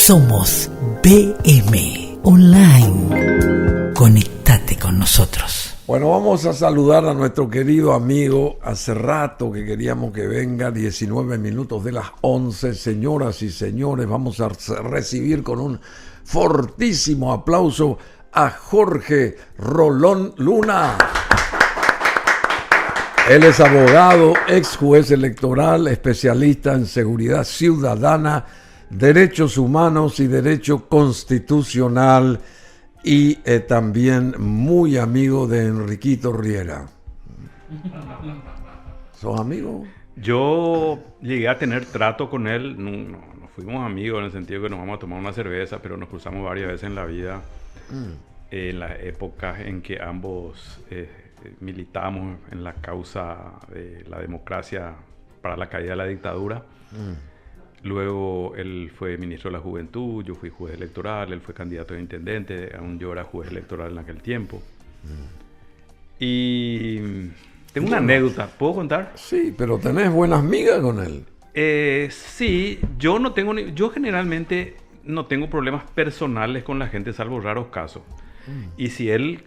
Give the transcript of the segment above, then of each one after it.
Somos BM Online. Conectate con nosotros. Bueno, vamos a saludar a nuestro querido amigo. Hace rato que queríamos que venga, 19 minutos de las 11. Señoras y señores, vamos a recibir con un fortísimo aplauso a Jorge Rolón Luna. Él es abogado, ex juez electoral, especialista en seguridad ciudadana, derechos humanos y derecho constitucional, y también muy amigo de Enriquito Riera. ¿Sos amigo? Yo llegué a tener trato con él, no fuimos amigos en el sentido que nos vamos a tomar una cerveza, pero nos cruzamos varias veces en la vida, en las épocas en que ambos militamos en la causa de la democracia para la caída de la dictadura. Luego él fue ministro de la Juventud, yo fui juez electoral, él fue candidato a intendente, aún yo era juez electoral en aquel tiempo. Y tengo una anécdota, ¿puedo contar? Sí, pero tenés buenas migas con él. Sí, yo generalmente no tengo problemas personales con la gente, salvo raros casos. Y si él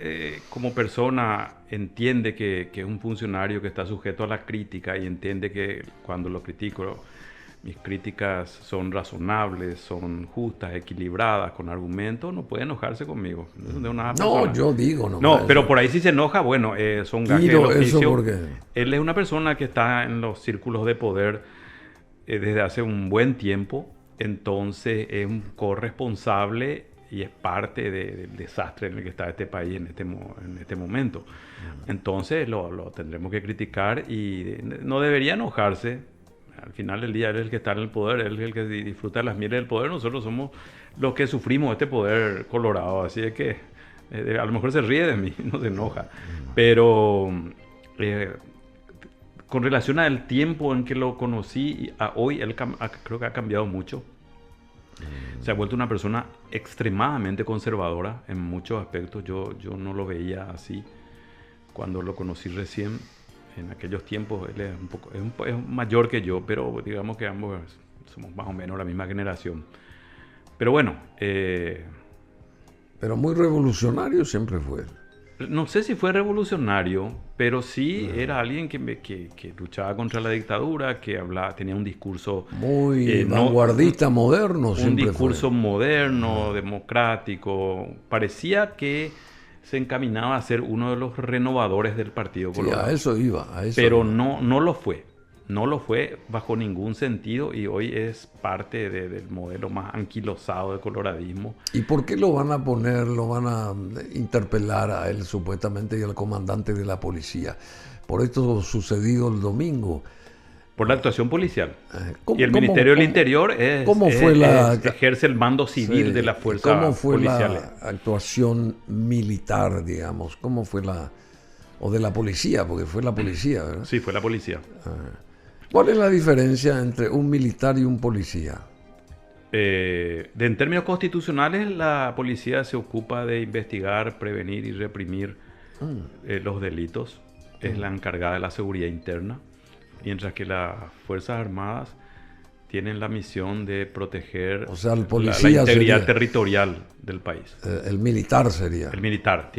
como persona entiende que es un funcionario que está sujeto a la crítica y entiende que cuando lo critico, mis críticas son razonables, son justas, equilibradas, con argumentos, no puede enojarse conmigo. No, yo digo nomás. No, pero por ahí si se enoja, bueno, son gajes del oficio. Porque... Él es una persona que está en los círculos de poder desde hace un buen tiempo, entonces es un corresponsable y es parte del desastre en el que está este país en este momento. Entonces lo tendremos que criticar y no debería enojarse. Al final del día él es el que está en el poder, él es el que disfruta de las mieles del poder. Nosotros somos los que sufrimos este poder colorado. Así es que a lo mejor se ríe de mí, no se enoja. Pero con relación al tiempo en que lo conocí a hoy, él creo que ha cambiado mucho. Se ha vuelto una persona extremadamente conservadora en muchos aspectos. Yo no lo veía así cuando lo conocí recién. En aquellos tiempos él es mayor que yo, pero digamos que ambos somos más o menos la misma generación. Pero bueno. Pero muy revolucionario siempre fue. No sé si fue revolucionario, pero sí era alguien que luchaba contra la dictadura, que tenía un discurso... muy vanguardista, moderno. Un discurso moderno, democrático. Parecía que se encaminaba a ser uno de los renovadores del Partido Colorado. Sí, a eso iba. Pero no lo fue. No lo fue bajo ningún sentido y hoy es parte del modelo más anquilosado de coloradismo. ¿Y por qué lo van a interpelar a él supuestamente y al comandante de la policía? Por esto sucedido el domingo. Por la actuación policial. Y el Ministerio del Interior ejerce el mando civil de las fuerzas policiales. ¿Cómo fue la actuación militar, digamos? ¿Cómo fue o de la policía? Porque fue la policía, ¿verdad? Sí, fue la policía. ¿Cuál es la diferencia entre un militar y un policía? En términos constitucionales, la policía se ocupa de investigar, prevenir y reprimir los delitos. Es la encargada de la seguridad interna. Mientras que las Fuerzas Armadas tienen la misión de proteger la integridad territorial del país. El militar sería. El militar.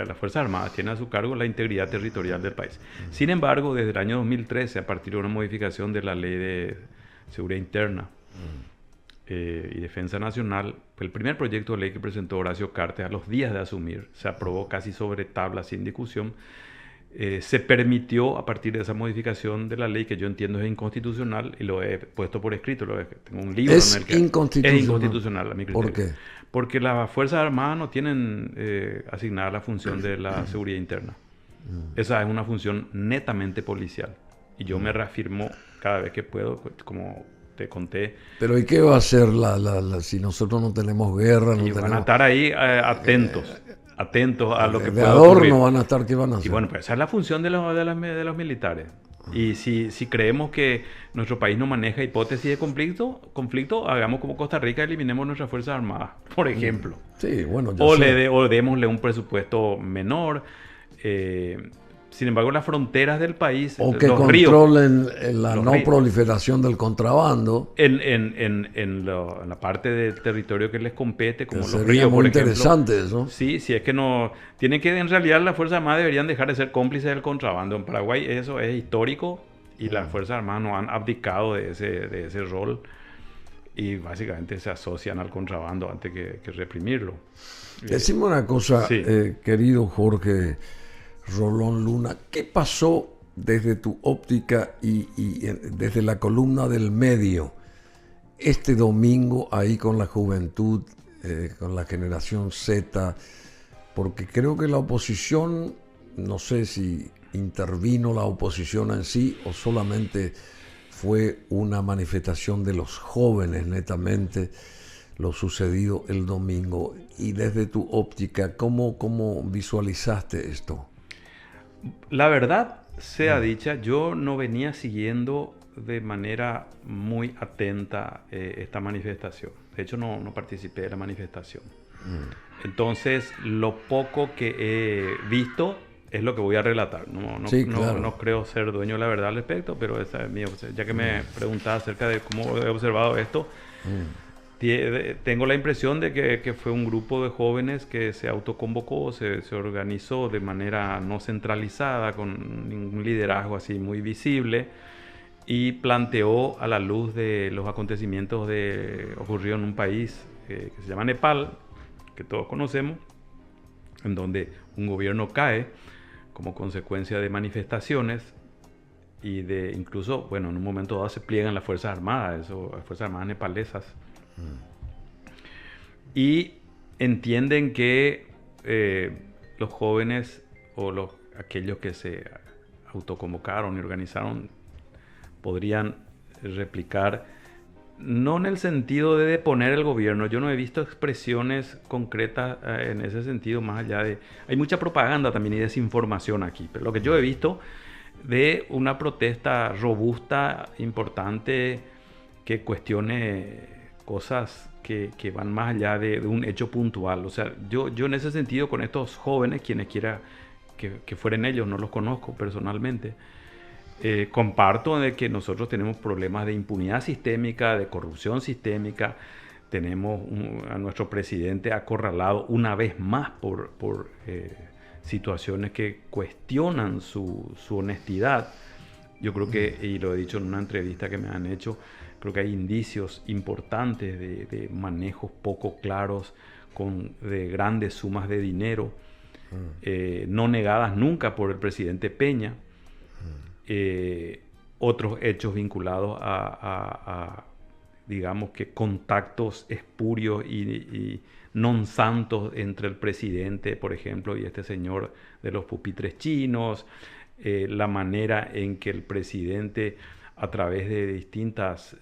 Las Fuerzas Armadas tienen a su cargo la integridad territorial del país. Sin embargo, desde el año 2013, a partir de una modificación de la Ley de Seguridad Interna y Defensa Nacional, el primer proyecto de ley que presentó Horacio Cartes a los días de asumir, se aprobó casi sobre tabla, sin discusión. Se permitió, a partir de esa modificación de la ley, que yo entiendo es inconstitucional, y lo he puesto por escrito, tengo un libro en el que... Es inconstitucional a mi criterio. ¿Por qué? Porque las Fuerzas Armadas no tienen asignada la función de la seguridad interna. Esa es una función netamente policial. Y yo me reafirmo cada vez que puedo, como te conté. Pero ¿y qué va a hacer si nosotros no tenemos guerra? Van a estar ahí atentos a lo que pueda ocurrir. No van a estar, ¿qué van a hacer? Y bueno, pues esa es la función de los militares. Y si creemos que nuestro país no maneja hipótesis de conflicto, hagamos como Costa Rica, eliminemos nuestras Fuerzas Armadas, por ejemplo. Sí, bueno, o démosle un presupuesto menor. sin embargo, las fronteras del país, O que los ríos, controlen la los no ríos. proliferación del contrabando. en la parte del territorio que les compete, como los Sería ríos, muy por ejemplo. interesante eso. Sí, si es que no... Tienen que, en realidad, las Fuerzas Armadas deberían dejar de ser cómplices del contrabando. En Paraguay eso es histórico y las Fuerzas Armadas no han abdicado de ese rol y básicamente se asocian al contrabando antes que reprimirlo. Decime una cosa, Sí. querido Jorge Rolón Luna, ¿qué pasó desde tu óptica y desde la columna del medio este domingo ahí con la juventud, con la generación Z? Porque creo que la oposición, no sé si intervino la oposición en sí o solamente fue una manifestación de los jóvenes netamente lo sucedido el domingo. Y desde tu óptica, ¿cómo visualizaste esto? La verdad sea dicha, yo no venía siguiendo de manera muy atenta esta manifestación. De hecho, no participé de la manifestación. Entonces, lo poco que he visto es lo que voy a relatar. Sí, claro. No creo ser dueño de la verdad al respecto, pero esa es mi observación. Ya que me preguntaba acerca de cómo he observado esto, tengo la impresión de que fue un grupo de jóvenes que se autoconvocó, se organizó de manera no centralizada, con ningún liderazgo así muy visible, y planteó a la luz de los acontecimientos ocurridos en un país que se llama Nepal, que todos conocemos, en donde un gobierno cae como consecuencia de manifestaciones y de incluso, bueno, en un momento dado se pliegan las Fuerzas Armadas, las Fuerzas Armadas nepalesas. Y entienden que los jóvenes o aquellos que se autoconvocaron y organizaron podrían replicar, no en el sentido de deponer el gobierno. Yo no he visto expresiones concretas en ese sentido, más allá de... Hay mucha propaganda también y desinformación aquí, pero lo que yo he visto de una protesta robusta, importante, que cuestione cosas que van más allá de un hecho puntual. O sea, yo en ese sentido, con estos jóvenes, quienes quiera que fueren ellos, no los conozco personalmente, comparto de que nosotros tenemos problemas de impunidad sistémica, de corrupción sistémica. Tenemos a nuestro presidente acorralado una vez más por situaciones que cuestionan su honestidad. Yo creo que, y lo he dicho en una entrevista que me han hecho, creo que hay indicios importantes de manejos poco claros de grandes sumas de dinero, no negadas nunca por el presidente Peña. Otros hechos vinculados a digamos que contactos espurios y non santos entre el presidente, por ejemplo, y este señor de los pupitres chinos, la manera en que el presidente, a través de distintas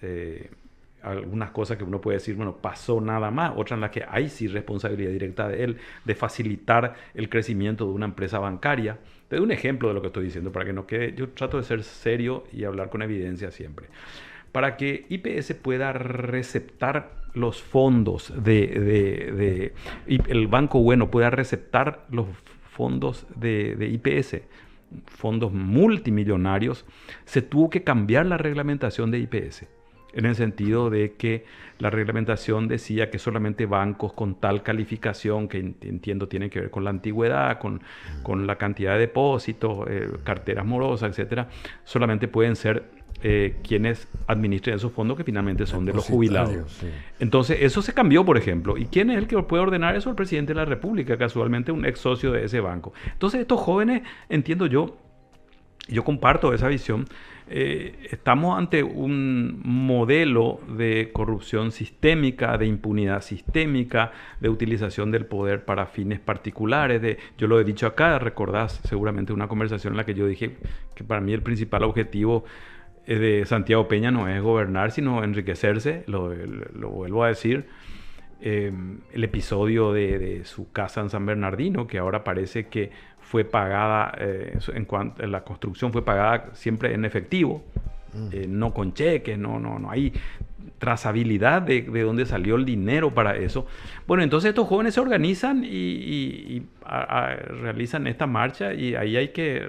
algunas cosas que uno puede decir, bueno, pasó nada más, otras en las que hay sí responsabilidad directa de él, de facilitar el crecimiento de una empresa bancaria. Te doy un ejemplo de lo que estoy diciendo para que no quede. Yo trato de ser serio y hablar con evidencia siempre. Para que IPS pueda receptar los fondos y el Banco Bueno pueda receptar los fondos de IPS, fondos multimillonarios, se tuvo que cambiar la reglamentación de IPS. En el sentido de que la reglamentación decía que solamente bancos con tal calificación, que entiendo tiene que ver con la antigüedad, con la cantidad de depósitos, carteras morosas, etcétera, solamente pueden ser quienes administren esos fondos, que finalmente son de los jubilados. Sí. Entonces, eso se cambió, por ejemplo. ¿Y quién es el que puede ordenar eso? El presidente de la República, casualmente un ex socio de ese banco. Entonces, estos jóvenes, entiendo yo comparto esa visión. Estamos ante un modelo de corrupción sistémica, de impunidad sistémica, de utilización del poder para fines particulares. Yo lo he dicho acá, recordás seguramente una conversación en la que yo dije que para mí el principal objetivo de Santiago Peña no es gobernar, sino enriquecerse. Lo vuelvo a decir. El episodio de su casa en San Bernardino, que ahora parece que fue pagada, la construcción fue pagada siempre en efectivo, no con cheques, no hay trazabilidad de dónde salió el dinero para eso. Bueno, entonces estos jóvenes se organizan y realizan esta marcha, y ahí hay que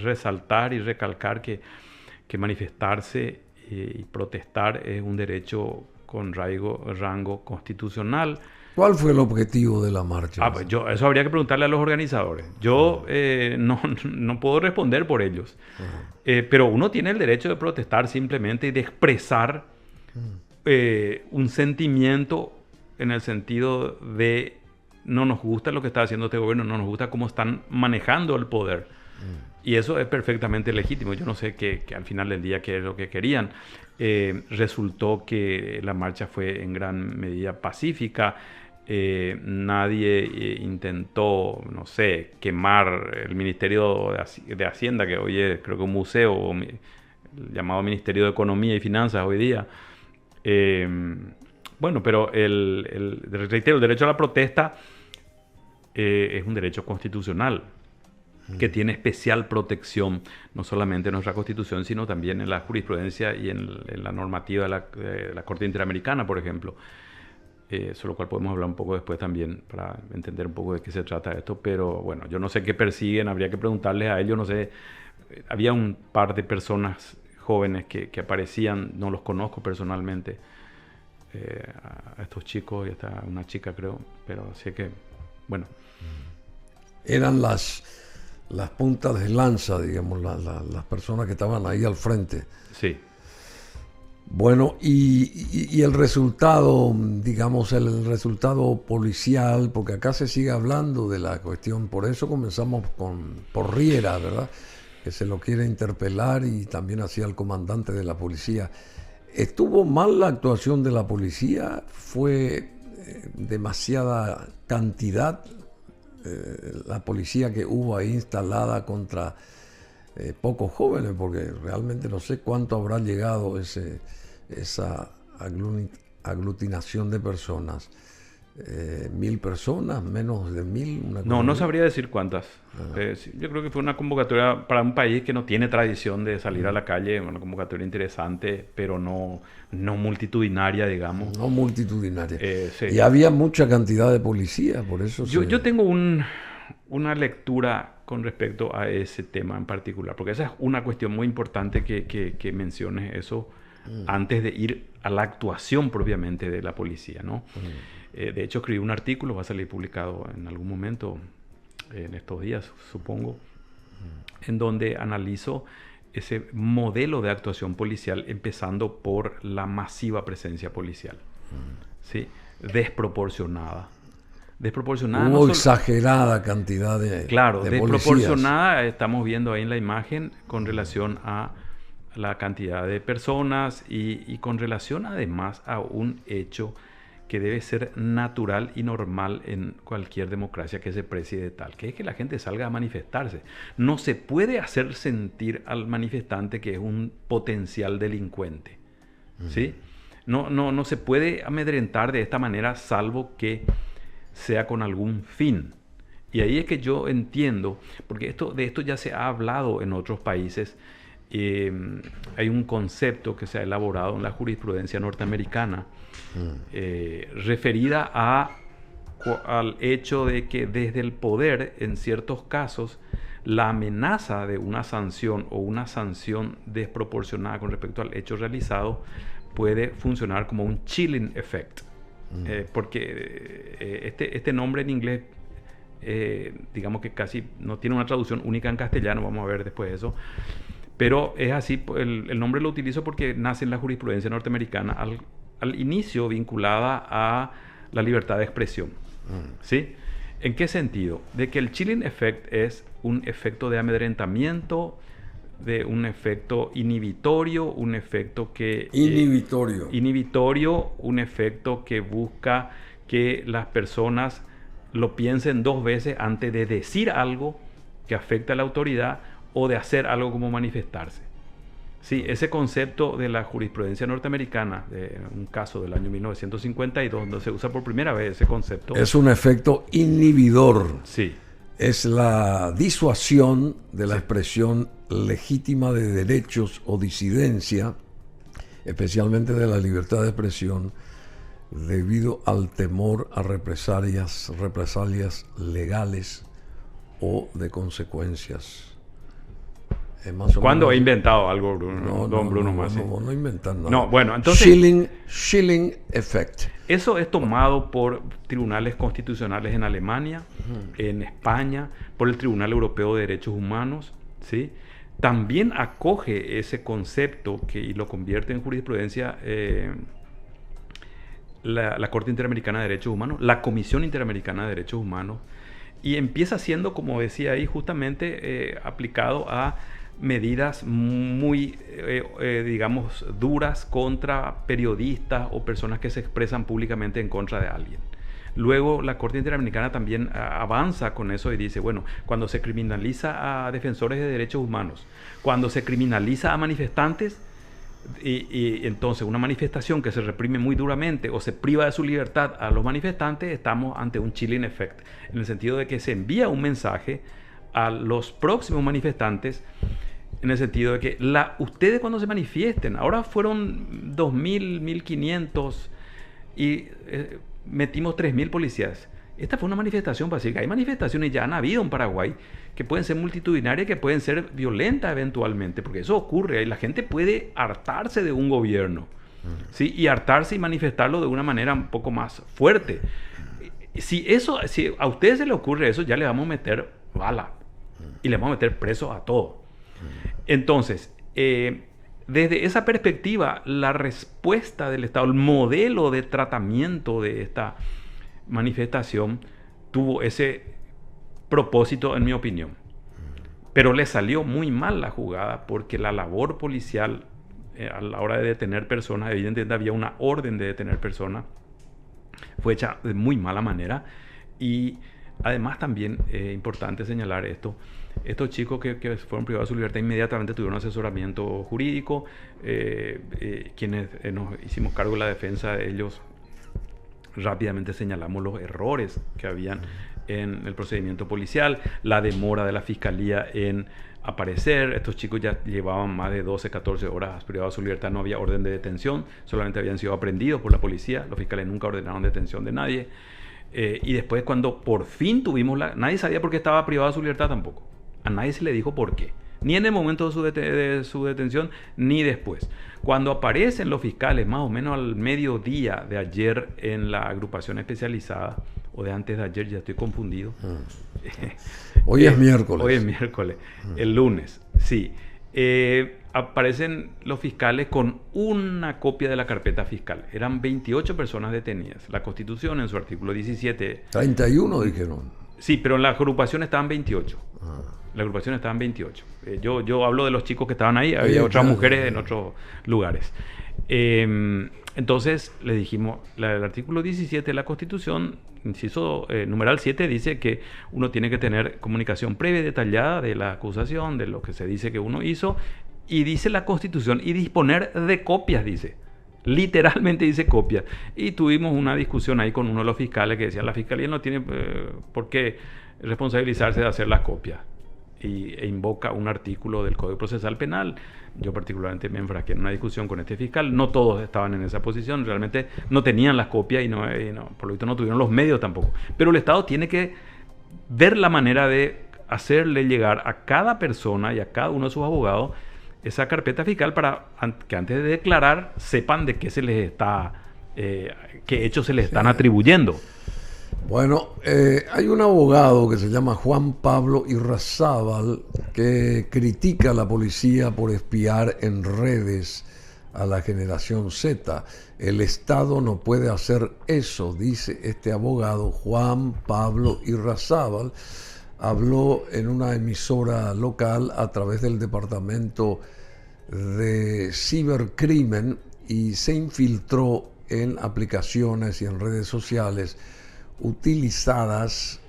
resaltar y recalcar que manifestarse y protestar es un derecho con rango constitucional. ¿Cuál fue el objetivo de la marcha? Pues eso habría que preguntarle a los organizadores. Yo no puedo responder por ellos. Pero uno tiene el derecho de protestar simplemente y de expresar un sentimiento en el sentido de no nos gusta lo que está haciendo este gobierno, no nos gusta cómo están manejando el poder. Y eso es perfectamente legítimo. Yo no sé que al final del día qué es lo que querían. Resultó que la marcha fue en gran medida pacífica. Nadie intentó, no sé, quemar el Ministerio de Hacienda, que hoy es, creo que un museo, llamado Ministerio de Economía y Finanzas hoy día. Bueno, pero reitero, el derecho a la protesta es un derecho constitucional que tiene especial protección, no solamente en nuestra Constitución, sino también en la jurisprudencia y en la normativa de la Corte Interamericana, por ejemplo. Sobre lo cual podemos hablar un poco después también para entender un poco de qué se trata esto. Pero bueno, yo no sé qué persiguen, habría que preguntarles a ellos, no sé. Había un par de personas jóvenes que aparecían, no los conozco personalmente, a estos chicos y hasta una chica, creo, pero así que, bueno. Eran las puntas de lanza, digamos, las personas que estaban ahí al frente. Sí. Bueno, y el resultado, digamos, el resultado policial, porque acá se sigue hablando de la cuestión, por eso comenzamos por Riera, ¿verdad? Que se lo quiere interpelar, y también hacia el comandante de la policía. ¿Estuvo mal la actuación de la policía? ¿Fue demasiada cantidad la policía que hubo ahí instalada contra pocos jóvenes? Porque realmente no sé cuánto habrá llegado esa aglutinación de personas. 1.000 personas, menos de 1.000. No sabría decir cuántas. Yo creo que fue una convocatoria para un país que no tiene tradición de salir a la calle, una convocatoria interesante, pero no multitudinaria, digamos. No multitudinaria. Sí. Y había mucha cantidad de policías, por eso. Yo tengo una lectura con respecto a ese tema en particular, porque esa es una cuestión muy importante que menciones eso antes de ir a la actuación propiamente de la policía, ¿no? De hecho, escribí un artículo, va a salir publicado en algún momento, en estos días, supongo, en donde analizo ese modelo de actuación policial, empezando por la masiva presencia policial, ¿sí? Desproporcionada. Hubo exagerada cantidad de desproporcionada, policías. Estamos viendo ahí en la imagen con relación a la cantidad de personas y con relación además a un hecho que debe ser natural y normal en cualquier democracia que se precie de tal, que es que la gente salga a manifestarse. No se puede hacer sentir al manifestante que es un potencial delincuente, ¿sí? No se puede amedrentar de esta manera, salvo que sea con algún fin. Y ahí es que yo entiendo, porque de esto ya se ha hablado en otros países. Hay un concepto que se ha elaborado en la jurisprudencia norteamericana referida al hecho de que desde el poder, en ciertos casos, la amenaza de una sanción o una sanción desproporcionada con respecto al hecho realizado puede funcionar como un chilling effect. Porque este nombre en inglés, digamos que casi no tiene una traducción única en castellano, vamos a ver después de eso. Pero es así, el nombre lo utilizo porque nace en la jurisprudencia norteamericana al inicio vinculada a la libertad de expresión. ¿Sí? ¿En qué sentido? De que el chilling effect es un efecto de amedrentamiento, de un efecto inhibitorio, un efecto que... Inhibitorio, un efecto que busca que las personas lo piensen dos veces antes de decir algo que afecta a la autoridad o de hacer algo como manifestarse. Sí, ese concepto de la jurisprudencia norteamericana, de un caso del año 1952, donde se usa por primera vez ese concepto. Es un efecto inhibidor. Sí. Es la disuasión de la expresión legítima de derechos o disidencia especialmente de la libertad de expresión, debido al temor a represalias legales o de consecuencias. ¿Cuándo he inventado algo, Bruno? Bruno Masi? No inventar nada. No, bueno, entonces... Schilling effect. Eso es tomado por tribunales constitucionales en Alemania, en España, por el Tribunal Europeo de Derechos Humanos, ¿sí? También acoge ese concepto y lo convierte en jurisprudencia la Corte Interamericana de Derechos Humanos, la Comisión Interamericana de Derechos Humanos, y empieza siendo, como decía ahí, justamente aplicado a medidas muy, digamos, duras contra periodistas o personas que se expresan públicamente en contra de alguien. Luego la Corte Interamericana también avanza con eso y dice, bueno, cuando se criminaliza a defensores de derechos humanos, cuando se criminaliza a manifestantes, y entonces una manifestación que se reprime muy duramente o se priva de su libertad a los manifestantes, estamos ante un chilling effect, en el sentido de que se envía un mensaje a los próximos manifestantes, en el sentido de que ustedes cuando se manifiesten, ahora fueron 2.000, 1.500 y metimos 3.000 policías. Esta fue una manifestación pacífica. Hay manifestaciones ya han habido en Paraguay que pueden ser multitudinarias, que pueden ser violentas eventualmente, porque eso ocurre y la gente puede hartarse de un gobierno, ¿sí? Y hartarse y manifestarlo de una manera un poco más fuerte. Si a ustedes se les ocurre eso, ya le vamos a meter bala y le vamos a meter preso a todos. Entonces, desde esa perspectiva, la respuesta del Estado, el modelo de tratamiento de esta manifestación tuvo ese propósito, en mi opinión. Pero le salió muy mal la jugada, porque la labor policial a la hora de detener personas, evidentemente había una orden de detener personas, fue hecha de muy mala manera. Y además también importante señalar esto: estos chicos que fueron privados de su libertad inmediatamente tuvieron asesoramiento jurídico, quienes nos hicimos cargo de la defensa de ellos. Rápidamente señalamos los errores que habían en el procedimiento policial, la demora de la fiscalía en aparecer. Estos chicos ya llevaban más de 12, 14 horas privados de su libertad, no había orden de detención, solamente habían sido aprendidos por la policía, los fiscales nunca ordenaron detención de nadie. Y después, cuando por fin tuvimos nadie sabía por qué estaba privado de su libertad tampoco, a nadie se le dijo por qué, ni en el momento de su detención, ni después. Cuando aparecen los fiscales, más o menos al mediodía de ayer en la agrupación especializada, o de antes de ayer, ya estoy confundido. Hoy es miércoles. Hoy es miércoles, el lunes, sí. Aparecen los fiscales con una copia de la carpeta fiscal. Eran 28 personas detenidas. La Constitución, en su artículo 17... 31 dijeron. Sí, pero en la agrupación estaban 28. La agrupación estaban 28. Yo hablo de los chicos que estaban ahí. Había otras mujeres en otros lugares. Entonces le dijimos, el artículo 17 de la Constitución, inciso numeral 7, dice que uno tiene que tener comunicación previa y detallada de la acusación, de lo que se dice que uno hizo, y dice la Constitución, y disponer de copias, dice. Literalmente dice copias. Y tuvimos una discusión ahí con uno de los fiscales que decía, la fiscalía no tiene por qué responsabilizarse de hacer las copias. E invoca un artículo del Código Procesal Penal. Yo particularmente me enfrasqué en una discusión con este fiscal. No todos estaban en esa posición, realmente no tenían las copias y por lo visto no tuvieron los medios tampoco. Pero el Estado tiene que ver la manera de hacerle llegar a cada persona y a cada uno de sus abogados esa carpeta fiscal para que antes de declarar sepan de qué se les está, qué hechos se les están atribuyendo. Bueno, hay un abogado que se llama Juan Pablo Irrazábal que critica a la policía por espiar en redes a la generación Z. El Estado no puede hacer eso, dice este abogado Juan Pablo Irrazábal. Habló en una emisora local a través del Departamento de Cibercrimen y se infiltró en aplicaciones y en redes sociales utilizadas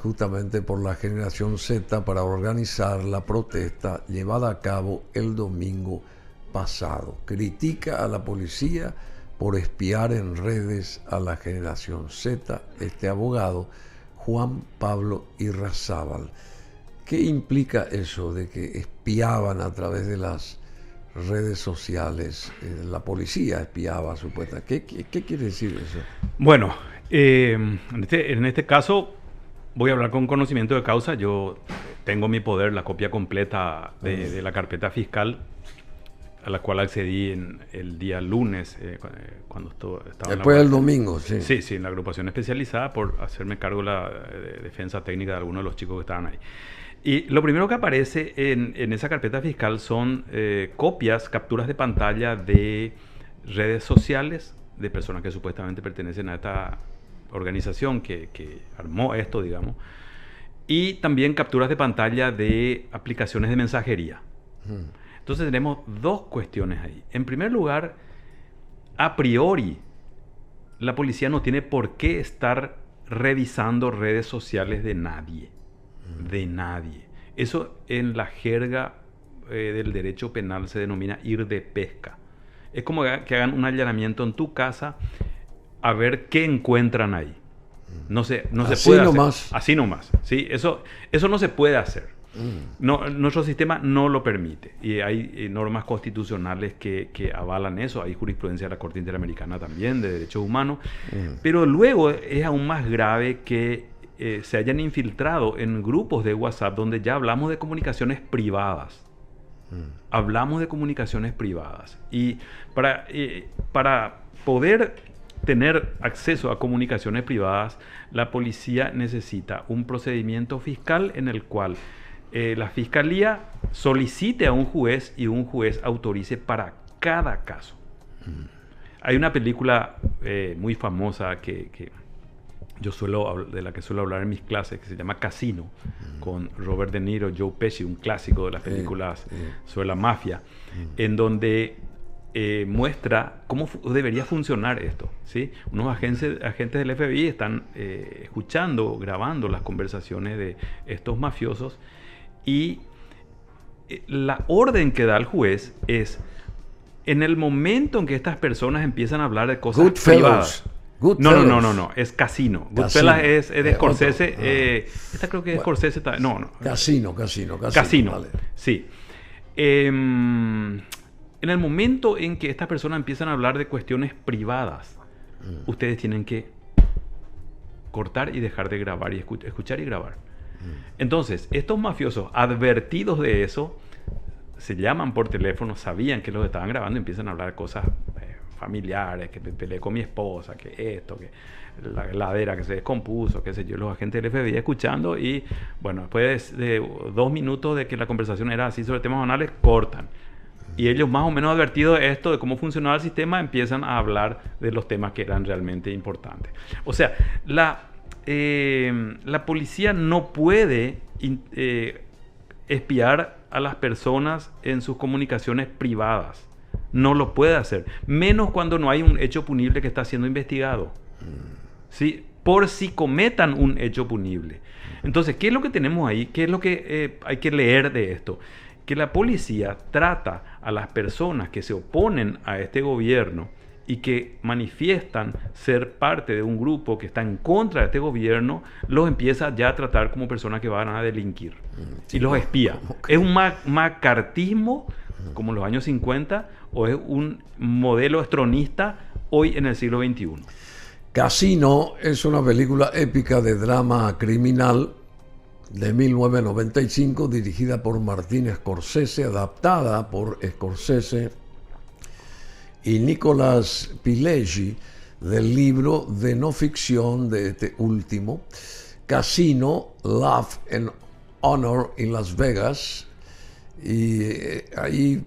justamente por la generación Z para organizar la protesta llevada a cabo el domingo pasado. Critica a la policía por espiar en redes a la generación Z, este abogado Juan Pablo Irrazábal. ¿Qué implica eso de que espiaban a través de las redes sociales? La policía espiaba supuestamente. ¿Qué quiere decir eso? Bueno, en este caso voy a hablar con conocimiento de causa. Yo tengo en mi poder la copia completa de la carpeta fiscal, a la cual accedí el día lunes, cuando estaba después del domingo, sí. Sí, en la agrupación especializada, por hacerme cargo de la defensa técnica de algunos de los chicos que estaban ahí. Y lo primero que aparece en esa carpeta fiscal son copias, capturas de pantalla de redes sociales de personas que supuestamente pertenecen a esta organización que armó esto, digamos, y también capturas de pantalla de aplicaciones de mensajería. Entonces tenemos dos cuestiones ahí. En primer lugar, a priori, la policía no tiene por qué estar revisando redes sociales de nadie. De nadie. Eso en la jerga del derecho penal se denomina ir de pesca. Es como que hagan un allanamiento en tu casa a ver qué encuentran ahí. No se puede hacer. Así nomás. ¿Sí? Eso no se puede hacer. No, nuestro sistema no lo permite. Y hay normas constitucionales que avalan eso. Hay jurisprudencia de la Corte Interamericana también de Derechos Humanos. Pero luego es aún más grave que se hayan infiltrado en grupos de WhatsApp donde ya hablamos de comunicaciones privadas. Hablamos de comunicaciones privadas. Y para poder tener acceso a comunicaciones privadas, la policía necesita un procedimiento fiscal en el cual la fiscalía solicite a un juez y un juez autorice para cada caso. Hay una película muy famosa que de la que suelo hablar en mis clases, que se llama Casino, con Robert De Niro, Joe Pesci, un clásico de las películas sobre la mafia, en donde muestra cómo debería funcionar esto, ¿sí? Unos agentes del FBI están escuchando, grabando las conversaciones de estos mafiosos, y la orden que da el juez es, en el momento en que estas personas empiezan a hablar de cosas privadas. No, es Casino. Goodfellas es de Scorsese. Esta creo que es Scorsese. No. Casino. Vale. Sí. En el momento en que estas personas empiezan a hablar de cuestiones privadas, ustedes tienen que cortar y dejar de grabar y escuchar y grabar. Entonces, estos mafiosos, advertidos de eso, se llaman por teléfono, sabían que los estaban grabando y empiezan a hablar cosas familiares, que me peleé con mi esposa, que esto, que la heladera que se descompuso, qué sé yo. Los agentes del FBI escuchando, y bueno, después de 2 minutos de que la conversación era así sobre temas banales, cortan. Y ellos, más o menos advertidos de esto, de cómo funcionaba el sistema, empiezan a hablar de los temas que eran realmente importantes. O sea, la policía no puede espiar a las personas en sus comunicaciones privadas. No lo puede hacer. Menos cuando no hay un hecho punible que está siendo investigado. ¿Sí? Por si cometan un hecho punible. Entonces, ¿qué es lo que tenemos ahí? ¿Qué es lo que hay que leer de esto? Que la policía trata a las personas que se oponen a este gobierno y que manifiestan ser parte de un grupo que está en contra de este gobierno, los empieza ya a tratar como personas que van a delinquir. Y los espía. ¿Es un macartismo como en los años 50 o es un modelo estronista hoy en el siglo XXI? Casino es una película épica de drama criminal de 1995, dirigida por Martin Scorsese, adaptada por Scorsese y Nicolas Pileggi, del libro de no ficción de este último, Casino, Love and Honor in Las Vegas. Y ahí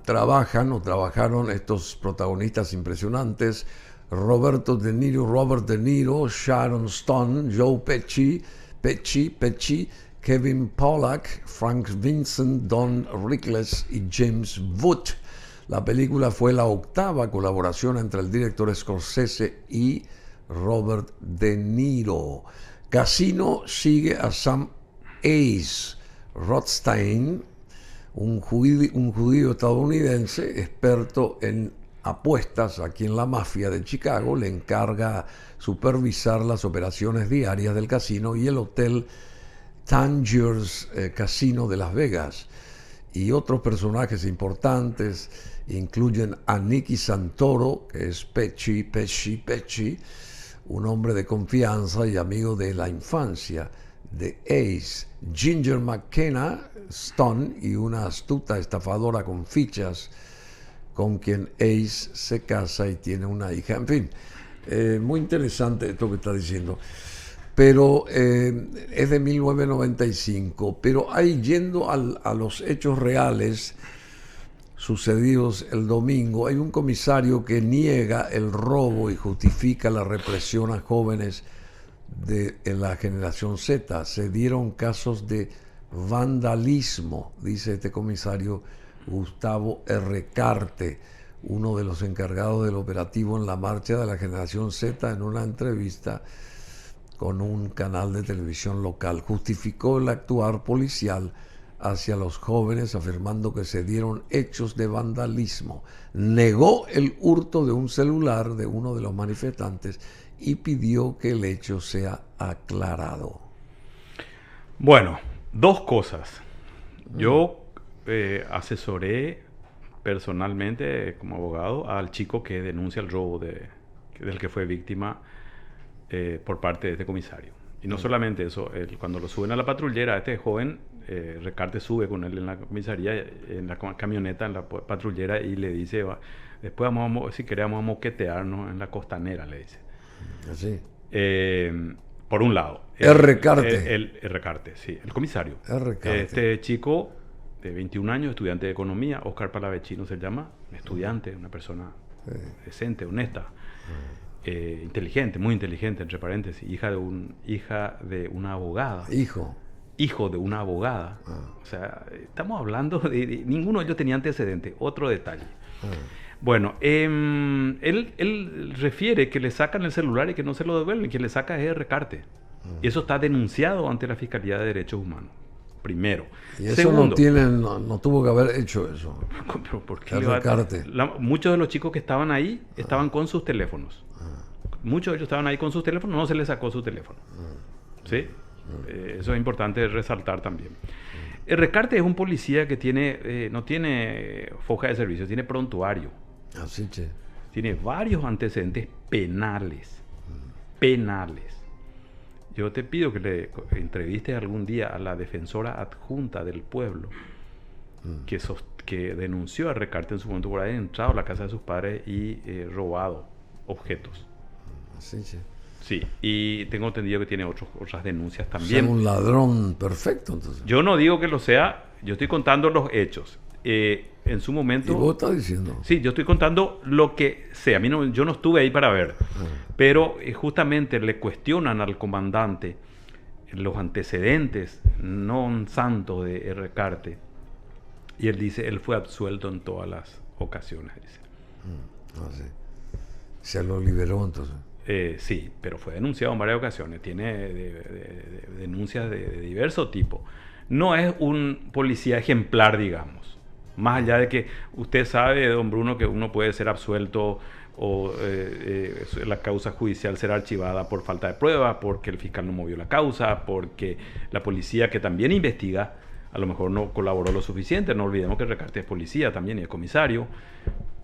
trabajaron estos protagonistas impresionantes: Robert De Niro, Sharon Stone, Joe Pesci, Kevin Pollak, Frank Vincent, Don Rickles y James Wood. La película fue la 8ª colaboración entre el director Scorsese y Robert De Niro. Casino sigue a Sam Ace Rothstein, un judío estadounidense experto en apuestas aquí en la mafia de Chicago. Le encarga supervisar las operaciones diarias del casino y el hotel Tangiers Casino de Las Vegas. Y otros personajes importantes incluyen a Nicky Santoro, que es Pesci, un hombre de confianza y amigo de la infancia de Ace, Ginger McKenna, Stone, y una astuta estafadora con fichas con quien Ace se casa y tiene una hija. En fin, muy interesante esto que está diciendo. Pero es de 1995. Pero ahí, yendo a los hechos reales sucedidos el domingo, hay un comisario que niega el robo y justifica la represión a jóvenes en la generación Z. Se dieron casos de vandalismo, dice este comisario Gustavo R. Carte, uno de los encargados del operativo en la marcha de la generación Z, en una entrevista con un canal de televisión local. Justificó el actuar policial hacia los jóvenes, afirmando que se dieron hechos de vandalismo. Negó el hurto de un celular de uno de los manifestantes y pidió que el hecho sea aclarado. Bueno, dos cosas. Yo asesoré personalmente como abogado al chico que denuncia el robo del que fue víctima por parte de este comisario. Y no solamente eso, cuando lo suben a la patrullera, este joven, Recarte sube con él en la comisaría, en la camioneta, en la patrullera, y le dice, después si queremos, vamos a moquetearnos en la costanera, le dice. Así. Por un lado. Recarte. El Recarte, sí, el comisario. Recarte. Este chico de 21 años, estudiante de economía, Oscar Palavecino se llama, estudiante, una persona decente, honesta. Inteligente, muy inteligente, entre paréntesis, hija de una abogada. Hijo de una abogada. O sea, estamos hablando de ninguno de ellos tenía antecedentes. Otro detalle. Bueno, él refiere que le sacan el celular y que no se lo devuelven, que le saca es Recarte. Y eso está denunciado ante la Fiscalía de Derechos Humanos. Primero. Y eso Segundo, no tuvo que haber hecho eso. ¿Pero por qué Recarte. Muchos de los chicos que estaban ahí estaban con sus teléfonos. Muchos de ellos estaban ahí con sus teléfonos, no se les sacó su teléfono. ¿Sí? Eso es importante resaltar también. El Recarte es un policía que no tiene foja de servicio, tiene prontuario. Así, che. Tiene varios antecedentes penales. Penales. Yo te pido que le entrevistes algún día a la defensora adjunta del pueblo que denunció a Recarte en su momento por haber entrado a la casa de sus padres y robado objetos. Así, che. Sí, y tengo entendido que tiene otras denuncias también. Es un ladrón perfecto, entonces. Yo no digo que lo sea, yo estoy contando los hechos. En su momento... ¿Y vos estás diciendo? Sí, yo estoy contando lo que sea. Yo no estuve ahí para ver. Pero justamente le cuestionan al comandante los antecedentes non santos de Recarte. Y él dice, él fue absuelto en todas las ocasiones, dice. Sí. Se lo liberó entonces. Sí, pero fue denunciado en varias ocasiones. Tiene denuncias de diverso tipo. No es un policía ejemplar, digamos. Más allá de que usted sabe, don Bruno, que uno puede ser absuelto o la causa judicial será archivada por falta de prueba, porque el fiscal no movió la causa, porque la policía que también investiga a lo mejor no colaboró lo suficiente. No olvidemos que Recarte es policía también y es comisario.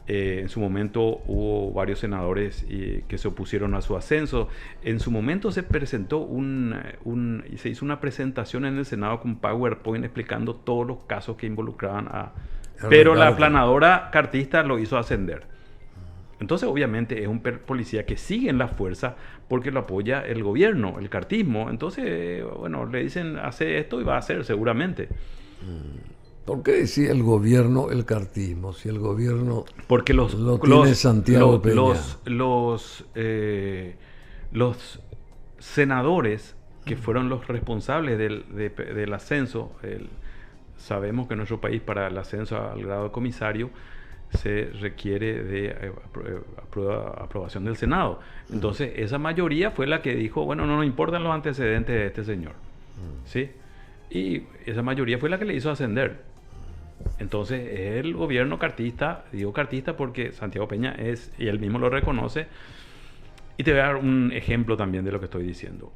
En su momento hubo varios senadores que se opusieron a su ascenso. En su momento se presentó se hizo una presentación en el Senado con PowerPoint explicando todos los casos que involucraban a... Pero la aplanadora cartista lo hizo ascender. Entonces, obviamente, es un policía que sigue en la fuerza porque lo apoya el gobierno, el cartismo. Entonces, bueno, le dicen, hace esto y va a hacer seguramente. ¿Por qué decía el gobierno el cartismo? Si el gobierno porque lo tiene Santiago Peña. Los senadores que fueron los responsables del ascenso, sabemos que en nuestro país para el ascenso al grado de comisario se requiere de aprobación del Senado. Entonces esa mayoría fue la que dijo, bueno, no nos importan los antecedentes de este señor. ¿Sí? Y esa mayoría fue la que le hizo ascender. Entonces el gobierno cartista, digo cartista porque Santiago Peña es, y él mismo lo reconoce, Y te voy a dar un ejemplo también de lo que estoy diciendo.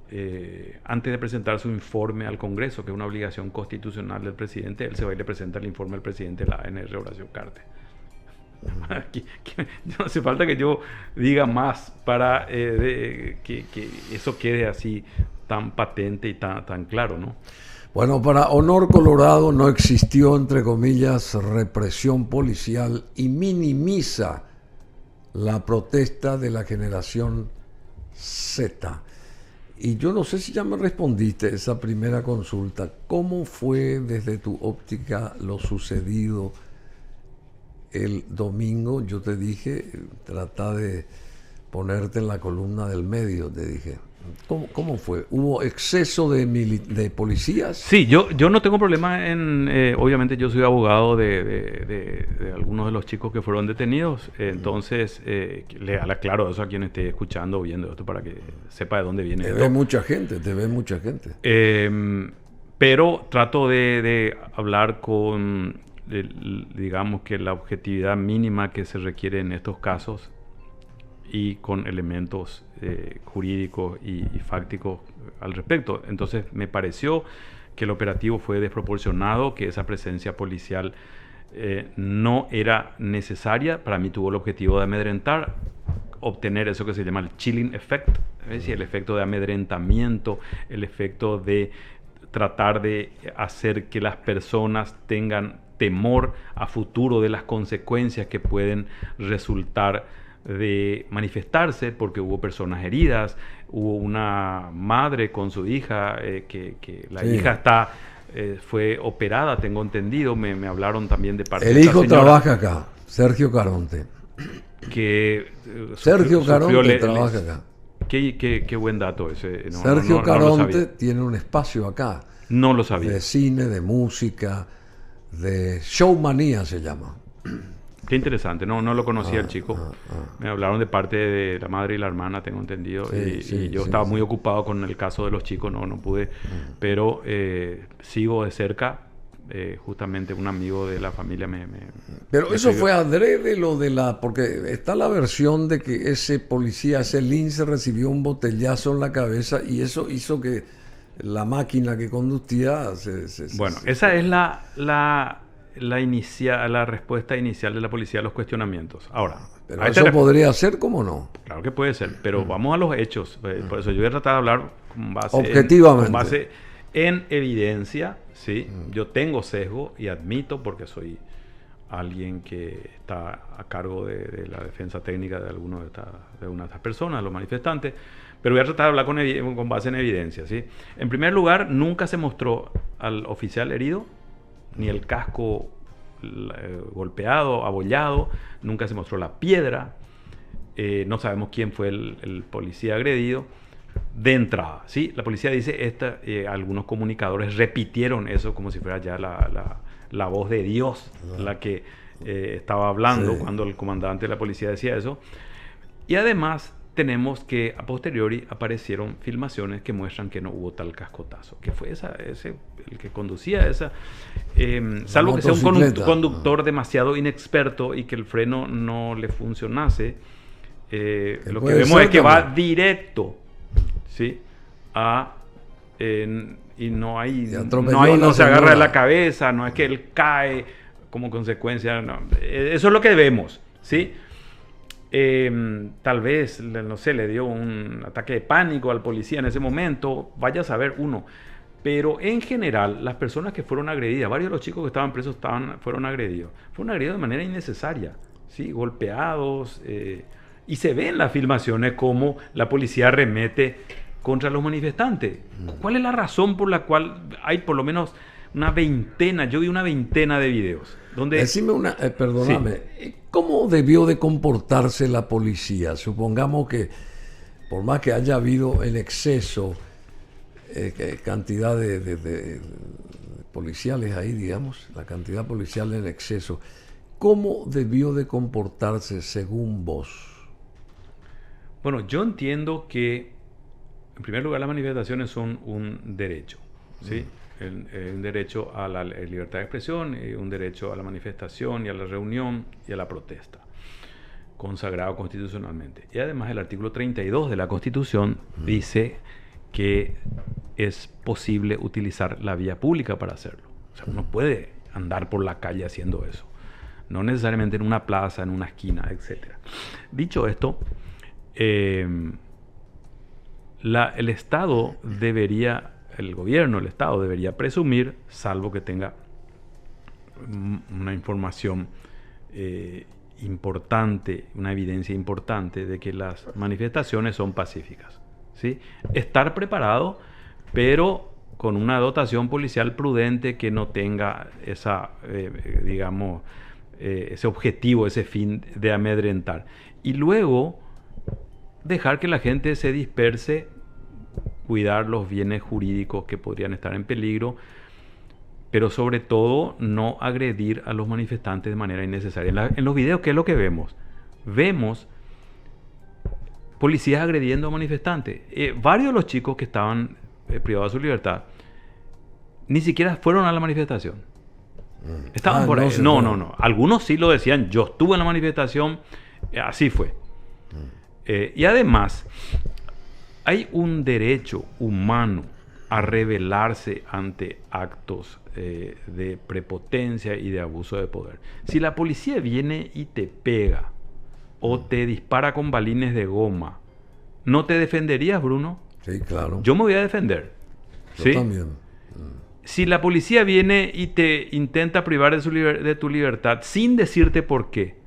Antes de presentar su informe al Congreso, que es una obligación constitucional del presidente, él se va y le presenta el informe al presidente de la ANR, Horacio Cartes. No hace falta que yo diga más para que eso quede así tan patente y tan claro, ¿no? Bueno, para Honor Colorado no existió, entre comillas, represión policial y minimiza la protesta de la generación Z. Y yo no sé si ya me respondiste esa primera consulta. ¿Cómo fue desde tu óptica lo sucedido el domingo? Yo te dije, trata de ponerte en la columna del medio, te dije. ¿Cómo fue? ¿Hubo exceso de policías? Sí, yo no tengo problema en... obviamente yo soy abogado de algunos de los chicos que fueron detenidos, entonces le aclaro eso a quien esté escuchando o viendo esto para que sepa de dónde viene. Te ve mucha gente. Pero trato de hablar con, digamos que la objetividad mínima que se requiere en estos casos y con elementos jurídicos y fácticos al respecto. Entonces me pareció que el operativo fue desproporcionado, que esa presencia policial no era necesaria. Para mí tuvo el objetivo de amedrentar, obtener eso que se llama el chilling effect, es decir, el efecto de amedrentamiento, el efecto de tratar de hacer que las personas tengan temor a futuro de las consecuencias que pueden resultar de manifestarse, porque hubo personas heridas, hubo una madre con su hija, que la hija fue operada, tengo entendido, me hablaron también de parte el de esta hijo señora, trabaja acá, Sergio Caronte. Sergio Caronte trabaja acá. Qué buen dato ese. Sergio Caronte tiene un espacio acá. No lo sabía. De cine, de música, de showmanía se llama. Qué interesante, no lo conocía el chico. Me hablaron de parte de la madre y la hermana, tengo entendido, y yo estaba muy ocupado con el caso de los chicos, no pude, pero sigo de cerca, justamente un amigo de la familia Pero me eso pidió. fue adrede porque está la versión de que ese policía, ese lince recibió un botellazo en la cabeza y eso hizo que la máquina que conducía Bueno, esa es la respuesta inicial de la policía a los cuestionamientos. Ahora, pero eso podría ser, ¿cómo no? Claro que puede ser, pero vamos a los hechos. Por eso yo voy a tratar de hablar objetivamente, con base en evidencia. ¿Sí? Yo tengo sesgo y admito, porque soy alguien que está a cargo de la defensa técnica de una de estas personas, los manifestantes, pero voy a tratar de hablar con base en evidencia. ¿Sí? En primer lugar, nunca se mostró al oficial herido, ni el casco golpeado, abollado, nunca se mostró la piedra, no sabemos quién fue el policía agredido de entrada, ¿sí? La policía dice, algunos comunicadores repitieron eso como si fuera ya la voz de Dios la que estaba hablando cuando el comandante de la policía decía eso, y además tenemos que a posteriori aparecieron filmaciones que muestran que no hubo tal cascotazo, que fue el que conducía esa, salvo que sea un conductor demasiado inexperto y que el freno no le funcionase, lo que vemos es que va directo, ¿sí? Y no se agarra de la cabeza, no es que él cae como consecuencia, no. Eso es lo que vemos, ¿sí? Tal vez, no sé, le dio un ataque de pánico al policía en ese momento, vaya a saber uno. Pero en general, las personas que fueron agredidas, varios de los chicos que estaban presos fueron agredidos de manera innecesaria, ¿sí? Golpeados, y se ve en las filmaciones cómo la policía arremete contra los manifestantes. ¿Cuál es la razón por la cual hay por lo menos una veintena, yo vi una veintena de videos? Donde... Decime perdóname, sí. ¿Cómo debió de comportarse la policía? Supongamos que, por más que haya habido en exceso cantidad de policiales ahí, digamos, la cantidad policial en exceso, ¿cómo debió de comportarse según vos? Bueno, yo entiendo que, en primer lugar, las manifestaciones son un derecho, ¿sí? Un derecho a la libertad de expresión, un derecho a la manifestación y a la reunión y a la protesta. consagrado constitucionalmente. Y además el artículo 32 de la Constitución dice que es posible utilizar la vía pública para hacerlo. O sea, uno puede andar por la calle haciendo eso. No necesariamente en una plaza, en una esquina, etc. Dicho esto, el Estado debería, el gobierno, el Estado debería presumir, salvo que tenga una información importante, una evidencia importante de que las manifestaciones son pacíficas, ¿sí? Estar preparado, pero con una dotación policial prudente que no tenga esa, ese objetivo, ese fin de amedrentar. Y luego dejar que la gente se disperse, cuidar los bienes jurídicos que podrían estar en peligro, pero sobre todo no agredir a los manifestantes de manera innecesaria. En los videos, ¿qué es lo que vemos? Vemos policías agrediendo a manifestantes. Varios de los chicos que estaban privados de su libertad ni siquiera fueron a la manifestación. Estaban por ahí. No. Algunos sí lo decían. Yo estuve en la manifestación. Así fue. Y además, hay un derecho humano a rebelarse ante actos de prepotencia y de abuso de poder. Si la policía viene y te pega o te dispara con balines de goma, ¿no te defenderías, Bruno? Sí, claro. Yo me voy a defender. Yo ¿sí? también. Si la policía viene y te intenta privar de tu libertad sin decirte por qué,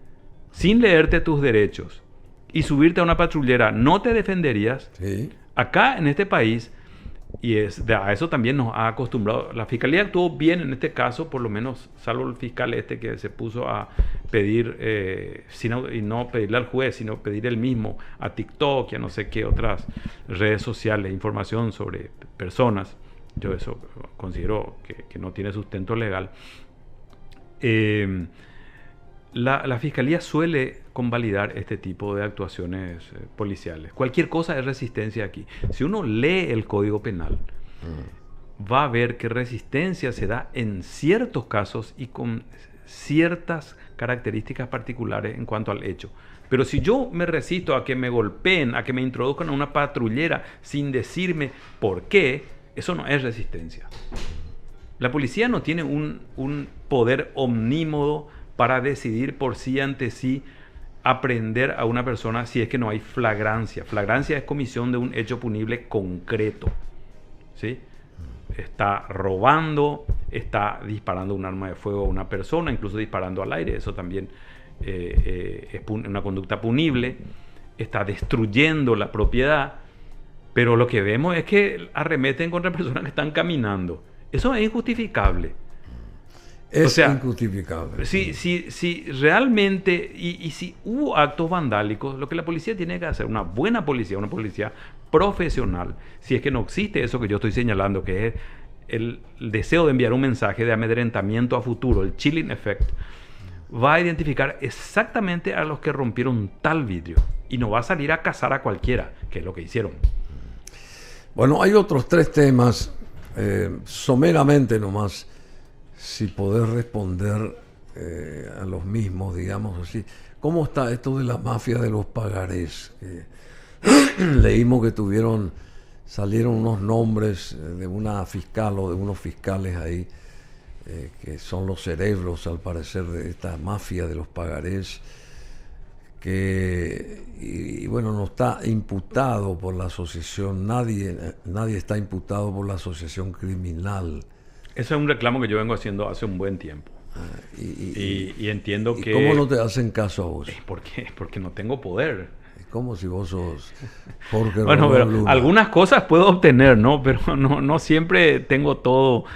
sin leerte tus derechos y subirte a una patrullera, ¿no te defenderías? Sí. Acá en este país, y a eso también nos ha acostumbrado, la Fiscalía actuó bien en este caso, por lo menos, salvo el fiscal que se puso a pedir, y no pedirle al juez, sino pedir él mismo a TikTok y a no sé qué otras redes sociales, información sobre personas. Yo eso considero que no tiene sustento legal. La Fiscalía suele convalidar este tipo de actuaciones policiales. Cualquier cosa es resistencia aquí. Si uno lee el Código Penal, va a ver que resistencia se da en ciertos casos y con ciertas características particulares en cuanto al hecho. Pero si yo me resisto a que me golpeen, a que me introduzcan a una patrullera sin decirme por qué, eso no es resistencia. La policía no tiene un poder omnímodo para decidir por sí ante sí aprehender a una persona si es que no hay flagrancia. Flagrancia es comisión de un hecho punible concreto, ¿sí? Está robando, está disparando un arma de fuego a una persona, incluso disparando al aire. Eso también es una conducta punible. Está destruyendo la propiedad. Pero lo que vemos es que arremeten contra personas que están caminando. Eso es injustificable. Es injustificable. Si realmente, y si hubo actos vandálicos, lo que la policía tiene que hacer, una buena policía, una policía profesional, si es que no existe eso que yo estoy señalando, que es el deseo de enviar un mensaje de amedrentamiento a futuro, el chilling effect, va a identificar exactamente a los que rompieron tal vidrio y no va a salir a cazar a cualquiera, que es lo que hicieron. Bueno, hay otros 3 temas, someramente nomás, si poder responder a los mismos, digamos así. ¿Cómo está esto de la mafia de los pagarés? Leímos que salieron unos nombres de una fiscal o de unos fiscales ahí, que son los cerebros, al parecer, de esta mafia de los pagarés, y bueno, no está imputado por la asociación, nadie está imputado por la asociación criminal. Ese es un reclamo que yo vengo haciendo hace un buen tiempo. Y entiendo que... ¿Cómo no te hacen caso a vos? ¿Por qué? Porque no tengo poder. Es como si vos sos Jorge Bueno, pero Luna. Algunas cosas puedo obtener, ¿no? Pero no siempre tengo todo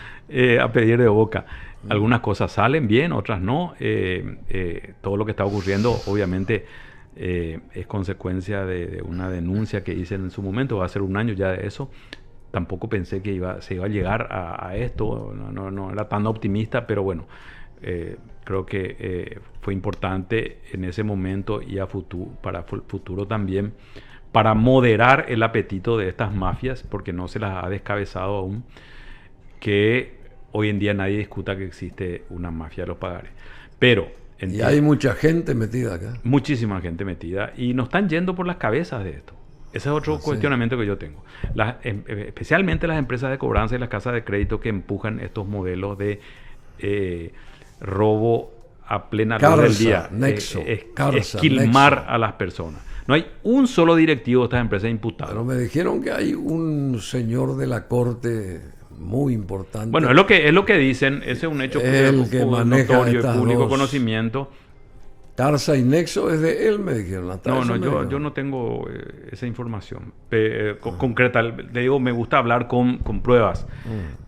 a pedir de boca. Algunas cosas salen bien, otras no. Todo lo que está ocurriendo, obviamente, es consecuencia de una denuncia que hice en su momento. Va a ser un año ya de eso. Tampoco pensé que se iba a llegar a esto. No era tan optimista, pero bueno, creo que fue importante en ese momento y para el futuro también, para moderar el apetito de estas mafias, porque no se las ha descabezado aún, que hoy en día nadie discuta que existe una mafia de los pagares. Pero Y hay mucha gente metida acá. Muchísima gente metida. Y nos están yendo por las cabezas de esto. Ese es otro cuestionamiento que yo tengo. Especialmente las empresas de cobranza y las casas de crédito que empujan estos modelos de robo a plena luz del día. Nexo, esquilmar Nexo a las personas. No hay un solo directivo de estas empresas imputado. Pero me dijeron que hay un señor de la corte muy importante. Bueno, es lo que dicen. Ese es un hecho que maneja notorio, estas público dos. Conocimiento. Carsa y Nexo es de él, me dijeron. Yo no tengo esa información concreta. Le digo, me gusta hablar con pruebas.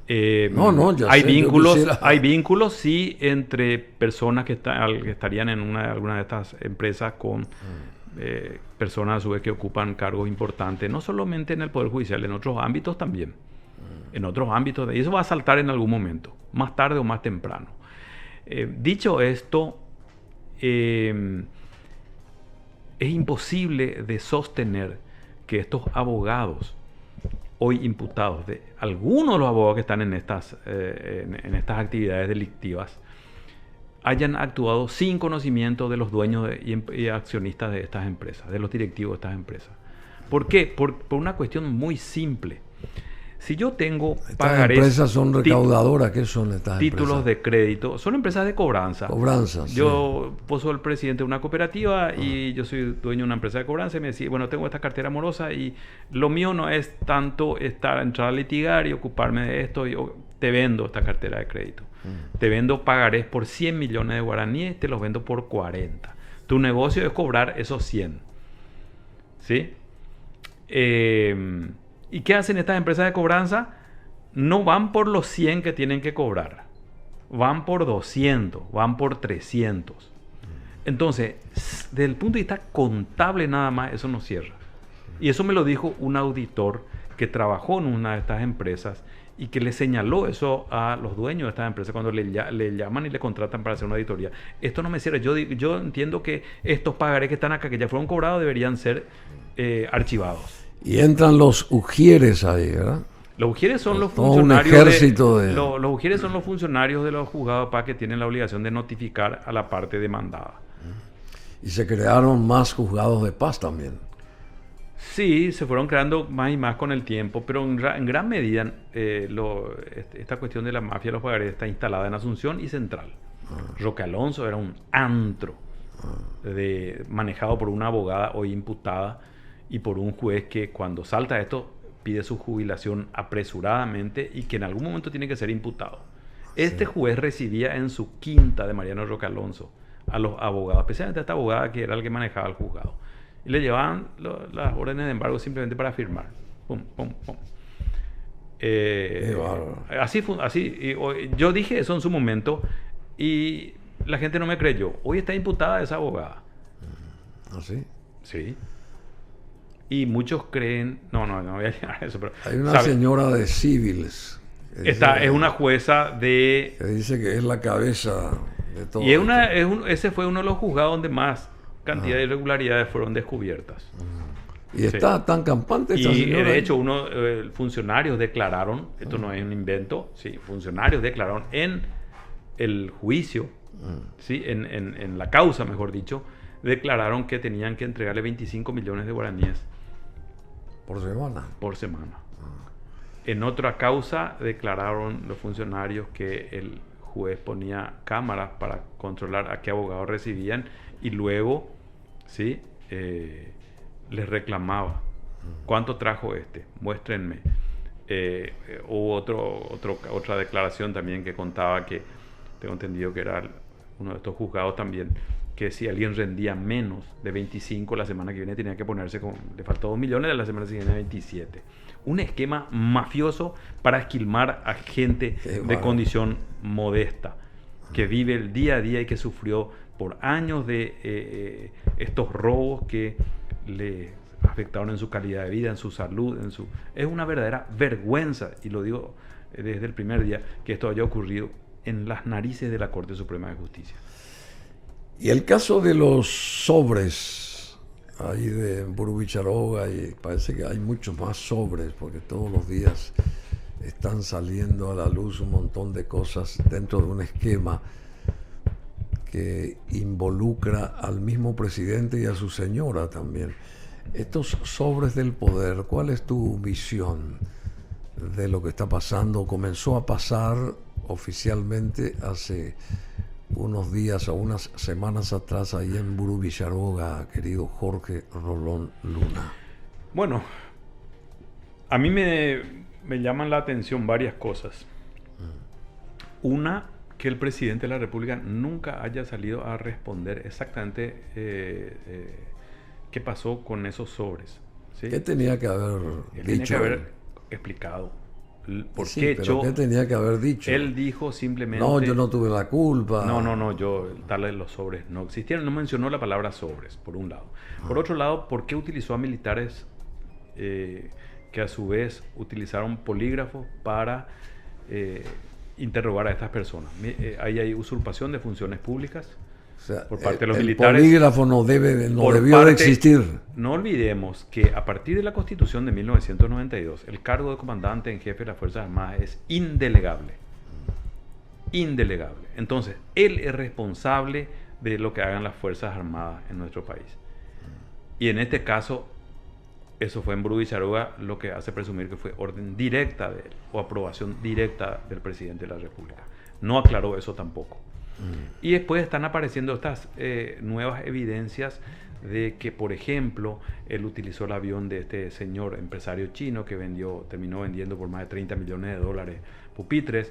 Hay vínculos, sí, entre personas que estarían en alguna de estas empresas con personas a su vez que ocupan cargos importantes, no solamente en el Poder Judicial, en otros ámbitos también. En otros ámbitos, y eso va a saltar en algún momento, más tarde o más temprano. Dicho esto, es imposible de sostener que estos abogados hoy imputados, de algunos de los abogados que están en estas actividades delictivas, hayan actuado sin conocimiento de los dueños y accionistas de estas empresas, de los directivos de estas empresas. ¿Por qué? Por una cuestión muy simple. Si yo tengo pagarés... Estas empresas son recaudadoras. ¿Qué son estas títulos empresas? de crédito. Son empresas de cobranza. Cobranza, Yo soy el presidente de una cooperativa y yo soy dueño de una empresa de cobranza y me decía, bueno, tengo esta cartera amorosa y lo mío no es tanto entrar a litigar y ocuparme de esto. Te vendo esta cartera de crédito. Te vendo pagarés por 100 millones de guaraníes, te los vendo por 40. Tu negocio es cobrar esos 100. ¿Sí? ¿Y qué hacen estas empresas de cobranza? No van por los 100 que tienen que cobrar. Van por 200, van por 300. Entonces, desde el punto de vista contable nada más, eso no cierra. Y eso me lo dijo un auditor que trabajó en una de estas empresas y que le señaló eso a los dueños de estas empresas cuando le llaman y le contratan para hacer una auditoría. Esto no me cierra. Yo entiendo que estos pagarés que están acá, que ya fueron cobrados, deberían ser archivados. Y entran los ujieres ahí, ¿verdad? Los ujieres son los funcionarios. Un ejército de... Los ujieres son los funcionarios de los juzgados de paz que tienen la obligación de notificar a la parte demandada. Y se crearon más juzgados de paz también. Sí, se fueron creando más y más con el tiempo, pero en gran medida esta cuestión de la mafia de los pagarés está instalada en Asunción y Central. Roque Alonso era un antro manejado por una abogada hoy imputada y por un juez que cuando salta esto pide su jubilación apresuradamente y que en algún momento tiene que ser imputado. Este juez recibía en su quinta de Mariano Roque Alonso a los abogados, especialmente a esta abogada que era el que manejaba el juzgado. Y le llevaban las órdenes de embargo simplemente para firmar. Pum, pum, pum. Yo dije eso en su momento y la gente no me creyó. Hoy está imputada esa abogada. ¿Ah, sí? Sí. Y muchos creen... No voy a llegar a eso, pero... Hay una señora de civiles. Es una jueza de... Que dice que es la cabeza de todo. Y ese fue uno de los juzgados donde más cantidad de irregularidades fueron descubiertas. Y está tan campante esta señora. De hecho, funcionarios declararon, esto no es un invento, sí, funcionarios declararon en el juicio, ¿sí? en la causa, mejor dicho, declararon que tenían que entregarle 25 millones de guaraníes por semana. En otra causa declararon los funcionarios que el juez ponía cámaras para controlar a qué abogados recibían y luego, ¿sí? Les reclamaba. ¿Cuánto trajo este? Muéstrenme. Hubo otra declaración también que contaba que, tengo entendido que era uno de estos juzgados también, que si alguien rendía menos de 25 la semana que viene tenía que ponerse le faltó 2 millones, la semana siguiente 27. Un esquema mafioso para esquilmar a gente de condición modesta, que vive el día a día y que sufrió por años de estos robos que le afectaron en su calidad de vida, en su salud, es una verdadera vergüenza, y lo digo desde el primer día, que esto haya ocurrido en las narices de la Corte Suprema de Justicia. Y el caso de los sobres ahí de Burubicharoga, y parece que hay muchos más sobres, porque todos los días están saliendo a la luz un montón de cosas dentro de un esquema que involucra al mismo presidente y a su señora también. Estos sobres del poder, ¿cuál es tu visión de lo que está pasando? Comenzó a pasar oficialmente hace unos días o unas semanas atrás ahí en Burú Villaroga, querido Jorge Rolón Luna. Bueno, a mí me llaman la atención varias cosas. Una, que el presidente de la República nunca haya salido a responder exactamente qué pasó con esos sobres. ¿Sí? ¿Qué tenía que haber Él dicho? tenía que haber explicado por Sí, qué pero echó. ¿qué tenía que haber dicho? Él dijo simplemente... No, yo no tuve la culpa. No, yo, tal vez los sobres no existieron. No mencionó la palabra sobres, por un lado. Por otro lado, ¿por qué utilizó a militares que a su vez utilizaron polígrafos para interrogar a estas personas? Ahí hay usurpación de funciones públicas. O sea, por parte de los el militares. polígrafo no debió de existir. No olvidemos que a partir de la Constitución de 1992, el cargo de comandante en jefe de las Fuerzas Armadas es indelegable. Indelegable. Entonces, él es responsable de lo que hagan las Fuerzas Armadas en nuestro país. Y en este caso, eso fue en Burú Villaroga, lo que hace presumir que fue orden directa de él o aprobación directa del presidente de la República. No aclaró eso tampoco. Y después están apareciendo estas nuevas evidencias de que, por ejemplo, él utilizó el avión de este señor empresario chino que terminó vendiendo por más de 30 millones de dólares pupitres.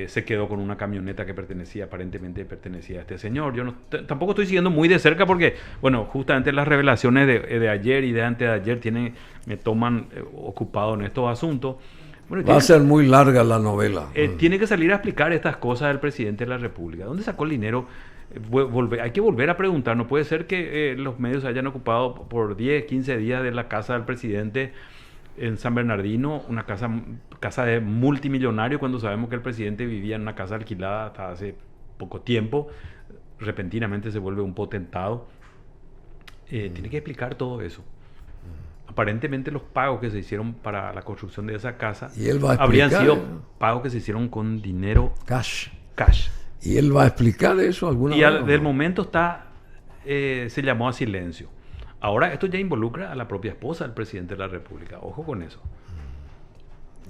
Se quedó con una camioneta que aparentemente pertenecía a este señor. Yo tampoco estoy siguiendo muy de cerca porque, bueno, justamente las revelaciones de ayer y de antes de ayer me toman ocupado en estos asuntos. Bueno, va a ser muy larga la novela. Tiene que salir a explicar estas cosas del presidente de la República. ¿Dónde sacó el dinero? Hay que volver a preguntar. No puede ser que los medios se hayan ocupado por 10, 15 días de la casa del presidente en San Bernardino, una casa de multimillonario, cuando sabemos que el presidente vivía en una casa alquilada hasta hace poco tiempo. Repentinamente se vuelve un potentado. Tiene que explicar todo eso. Aparentemente los pagos que se hicieron para la construcción de esa casa habrían sido pagos que se hicieron con dinero cash. ¿Y él va a explicar eso alguna vez? Y del momento se llamó a silencio. Ahora esto ya involucra a la propia esposa del presidente de la República. Ojo con eso.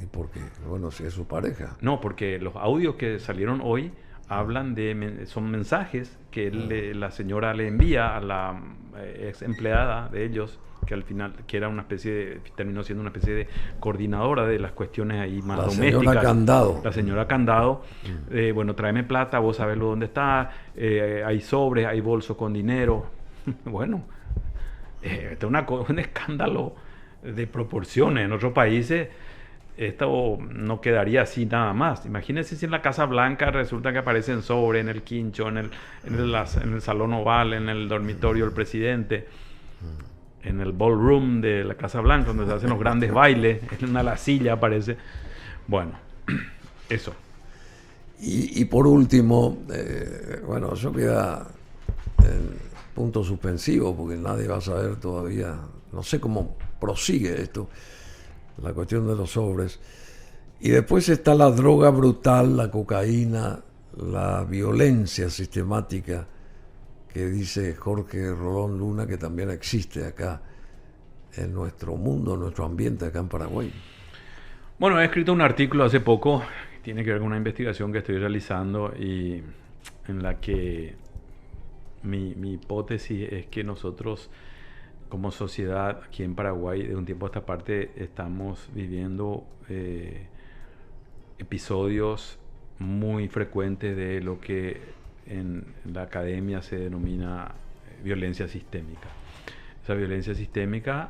¿Y por qué? Bueno, si es su pareja. No, porque los audios que salieron hoy son mensajes que la señora le envía a la ex empleada de ellos, que al final terminó siendo una especie de coordinadora de las cuestiones ahí más domésticas. La señora Candado. Bueno, tráeme plata, vos sabés dónde está, hay sobres, hay bolsos con dinero. Bueno, esto es un escándalo de proporciones. En otros países esto no quedaría así nada más. Imagínense si en la Casa Blanca resulta que aparecen sobres en el quincho, en el salón oval, en el dormitorio del presidente, en el ballroom de la Casa Blanca, donde se hacen los grandes bailes, en la silla aparece. Bueno, eso. Y por último, bueno, eso queda en punto suspensivo, porque nadie va a saber todavía, no sé cómo prosigue esto, la cuestión de los sobres. Y después está la droga brutal, la cocaína, la violencia sistemática, que dice Jorge Rolón Luna que también existe acá en nuestro mundo, en nuestro ambiente acá en Paraguay. Bueno, he escrito un artículo hace poco que tiene que ver con una investigación que estoy realizando y en la que mi hipótesis es que nosotros como sociedad aquí en Paraguay de un tiempo a esta parte estamos viviendo episodios muy frecuentes de lo que en la academia se denomina violencia sistémica. Esa violencia sistémica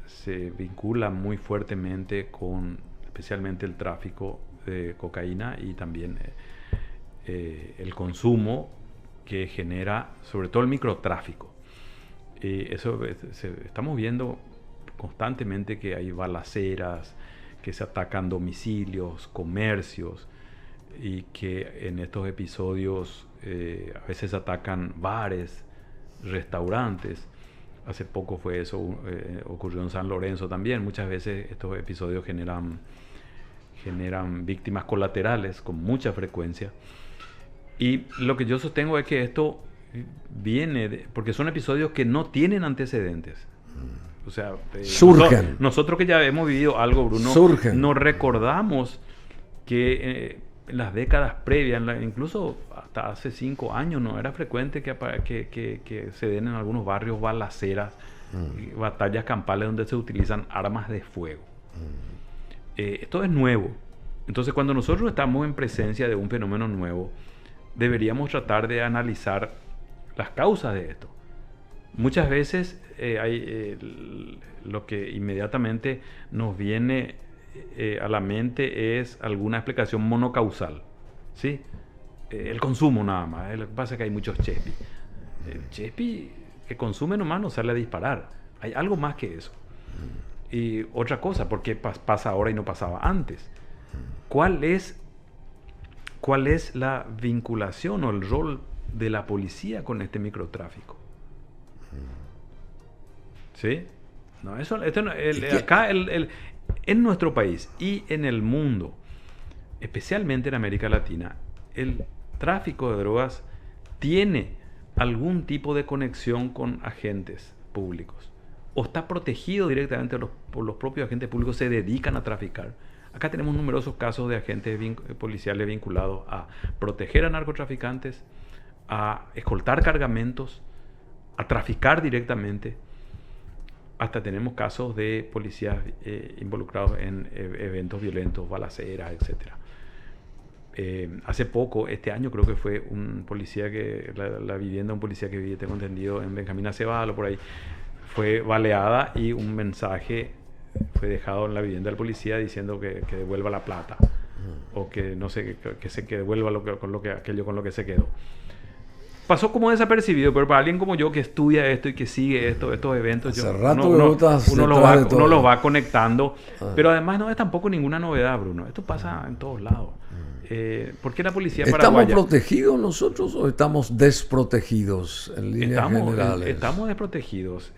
se vincula muy fuertemente con especialmente el tráfico de cocaína y también el consumo que genera sobre todo el microtráfico. Estamos viendo constantemente que hay balaceras, que se atacan domicilios, comercios, y que en estos episodios a veces atacan bares, restaurantes. Hace poco fue eso, ocurrió en San Lorenzo también. Muchas veces estos episodios generan víctimas colaterales con mucha frecuencia. Y lo que yo sostengo es que esto porque son episodios que no tienen antecedentes. O sea, surgen. Nosotros que ya hemos vivido algo, Bruno, surgen. Nos recordamos que en las décadas previas, incluso hasta hace 5 años, no era frecuente que se den en algunos barrios balaceras, batallas campales donde se utilizan armas de fuego. Esto es nuevo. Entonces, cuando nosotros estamos en presencia de un fenómeno nuevo, deberíamos tratar de analizar las causas de esto. Muchas veces lo que inmediatamente nos viene a la mente es alguna explicación monocausal, ¿sí? El consumo nada más. Lo que pasa es que hay muchos chespi. El chespi que consume nomás no sale a disparar. Hay algo más que eso. Y otra cosa, ¿por qué pasa ahora y no pasaba antes? ¿Cuál es la vinculación o el rol de la policía con este microtráfico? ¿Sí? No, acá en nuestro país y en el mundo, especialmente en América Latina, el tráfico de drogas tiene algún tipo de conexión con agentes públicos o está protegido directamente por los propios agentes públicos, se dedican a traficar. Acá tenemos numerosos casos de agentes policiales vinculados a proteger a narcotraficantes, a escoltar cargamentos, a traficar directamente. Hasta tenemos casos de policías involucrados en eventos violentos, balaceras, etc. Hace poco, este año creo que fue un policía la vivienda de un policía que vive, tengo entendido, en Benjamín Acebal o por ahí, fue baleada y un mensaje fue dejado en la vivienda del policía diciendo que devuelva la plata o que no sé, que devuelva aquello con lo que se quedó. Pasó como desapercibido, pero para alguien como yo que estudia esto y que sigue estos eventos, uno los va conectando. Pero además no es tampoco ninguna novedad, Bruno. Esto pasa en todos lados. ¿Por qué la policía paraguaya? ¿Estamos protegidos nosotros o estamos desprotegidos en líneas generales? Estamos desprotegidos.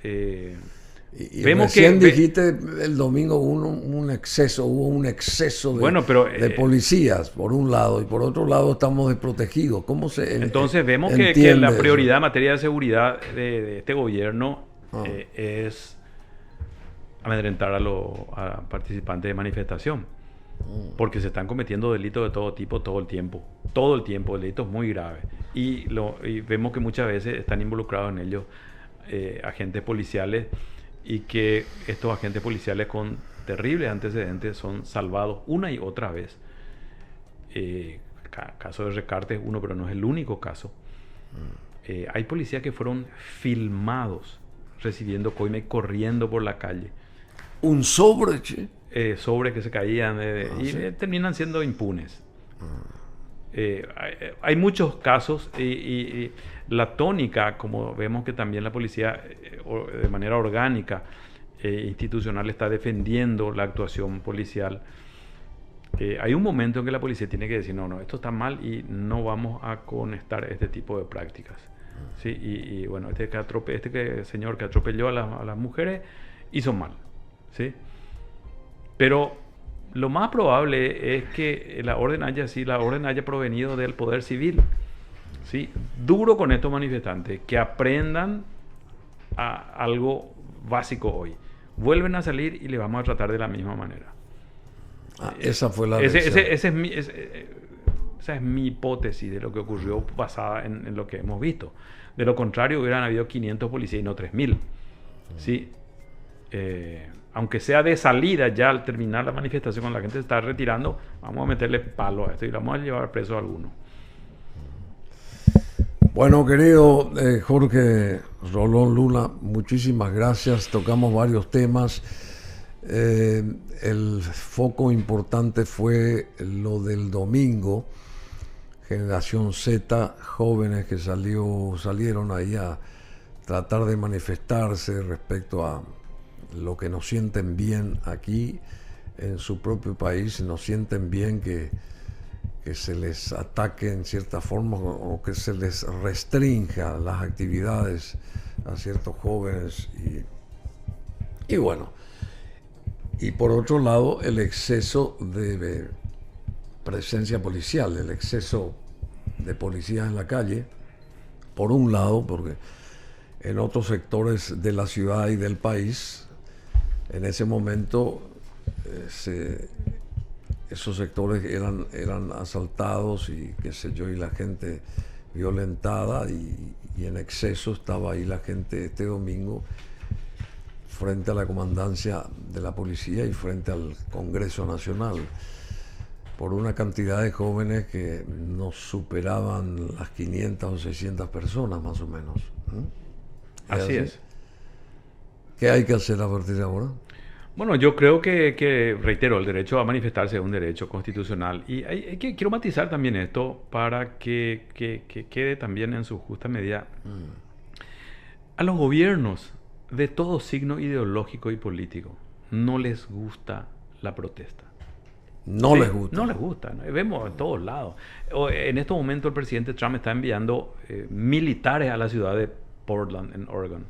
Y vemos recién dijiste el domingo hubo un exceso de policías por un lado y por otro lado estamos desprotegidos. Entonces vemos que la prioridad en materia de seguridad de este gobierno es amedrentar a participantes de manifestación, porque se están cometiendo delitos de todo tipo todo el tiempo, delitos muy graves y vemos que muchas veces están involucrados en ellos agentes policiales. Y que estos agentes policiales con terribles antecedentes son salvados una y otra vez. Caso de Recarte es uno, pero no es el único caso. Hay policías que fueron filmados recibiendo coima y corriendo por la calle. ¿Un sobre? Sobre que se caían terminan siendo impunes. Hay muchos casos y la tónica, como vemos que también la policía de manera orgánica institucional está defendiendo la actuación policial. Hay un momento en que la policía tiene que decir no, esto está mal y no vamos a conectar este tipo de prácticas. ¿Sí? Y bueno, señor que atropelló a las mujeres hizo mal. ¿Sí? Pero lo más probable es que la orden haya provenido del poder civil. ¿Sí? Duro con estos manifestantes, que aprendan a algo básico hoy. Vuelven a salir y le vamos a tratar de la misma manera. Esa fue la esa es mi hipótesis de lo que ocurrió basada en lo que hemos visto. De lo contrario, hubieran habido 500 policías y no 3.000. ¿Sí? Aunque sea de salida ya al terminar la manifestación, cuando la gente se está retirando, vamos a meterle palo a esto y vamos a llevar preso a alguno. Bueno, querido Jorge Rolón Luna, muchísimas gracias. Tocamos varios temas. El foco importante fue lo del domingo. Generación Z, jóvenes que salieron ahí a tratar de manifestarse respecto a lo que nos sienten bien aquí en su propio país, nos sienten bien que se les ataque en cierta forma o que se les restrinja las actividades a ciertos jóvenes y bueno, y por otro lado el exceso de presencia policial, el exceso de policías en la calle, por un lado, porque en otros sectores de la ciudad y del país, en ese momento, esos sectores eran asaltados y qué sé yo, y la gente violentada y en exceso estaba ahí la gente este domingo frente a la comandancia de la policía y frente al Congreso Nacional, por una cantidad de jóvenes que no superaban las 500 o 600 personas más o menos. Así es. ¿Qué hay que hacer a partir de ahora? Bueno, yo creo que, reitero, el derecho a manifestarse es un derecho constitucional. Y quiero matizar también esto para que quede también en su justa medida. A los gobiernos de todo signo ideológico y político no les gusta la protesta. No les gusta. No les gusta, ¿no? Vemos en todos lados. En estos momentos el presidente Trump está enviando militares a la ciudad de Portland, en Oregon.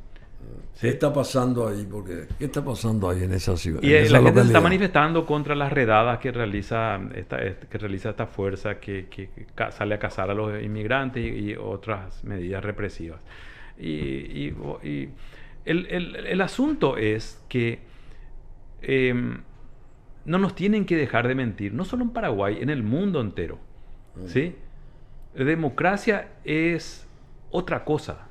¿Qué está pasando ahí? ¿Qué está pasando ahí en esa ciudad? Y la gente se está manifestando contra las redadas que realiza esta fuerza que sale a cazar a los inmigrantes y otras medidas represivas. Y el asunto es que no nos tienen que dejar de mentir, no solo en Paraguay, en el mundo entero. ¿Sí? La democracia es otra cosa.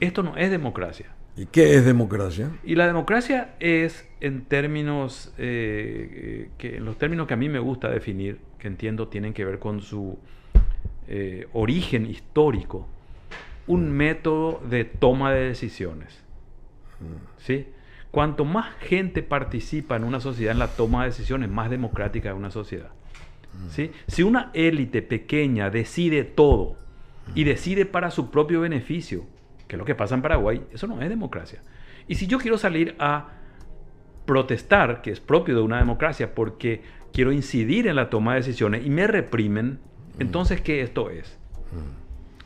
Esto no es democracia. ¿Y qué es democracia? Y la democracia es, en términos, en los términos que a mí me gusta definir, que entiendo tienen que ver con su origen histórico, un método de toma de decisiones. ¿Sí? Cuanto más gente participa en una sociedad en la toma de decisiones, más democrática es una sociedad. ¿Sí? Si una élite pequeña decide todo y decide para su propio beneficio, que es lo que pasa en Paraguay, eso no es democracia. Y si yo quiero salir a protestar, que es propio de una democracia, porque quiero incidir en la toma de decisiones y me reprimen, entonces, ¿qué esto es?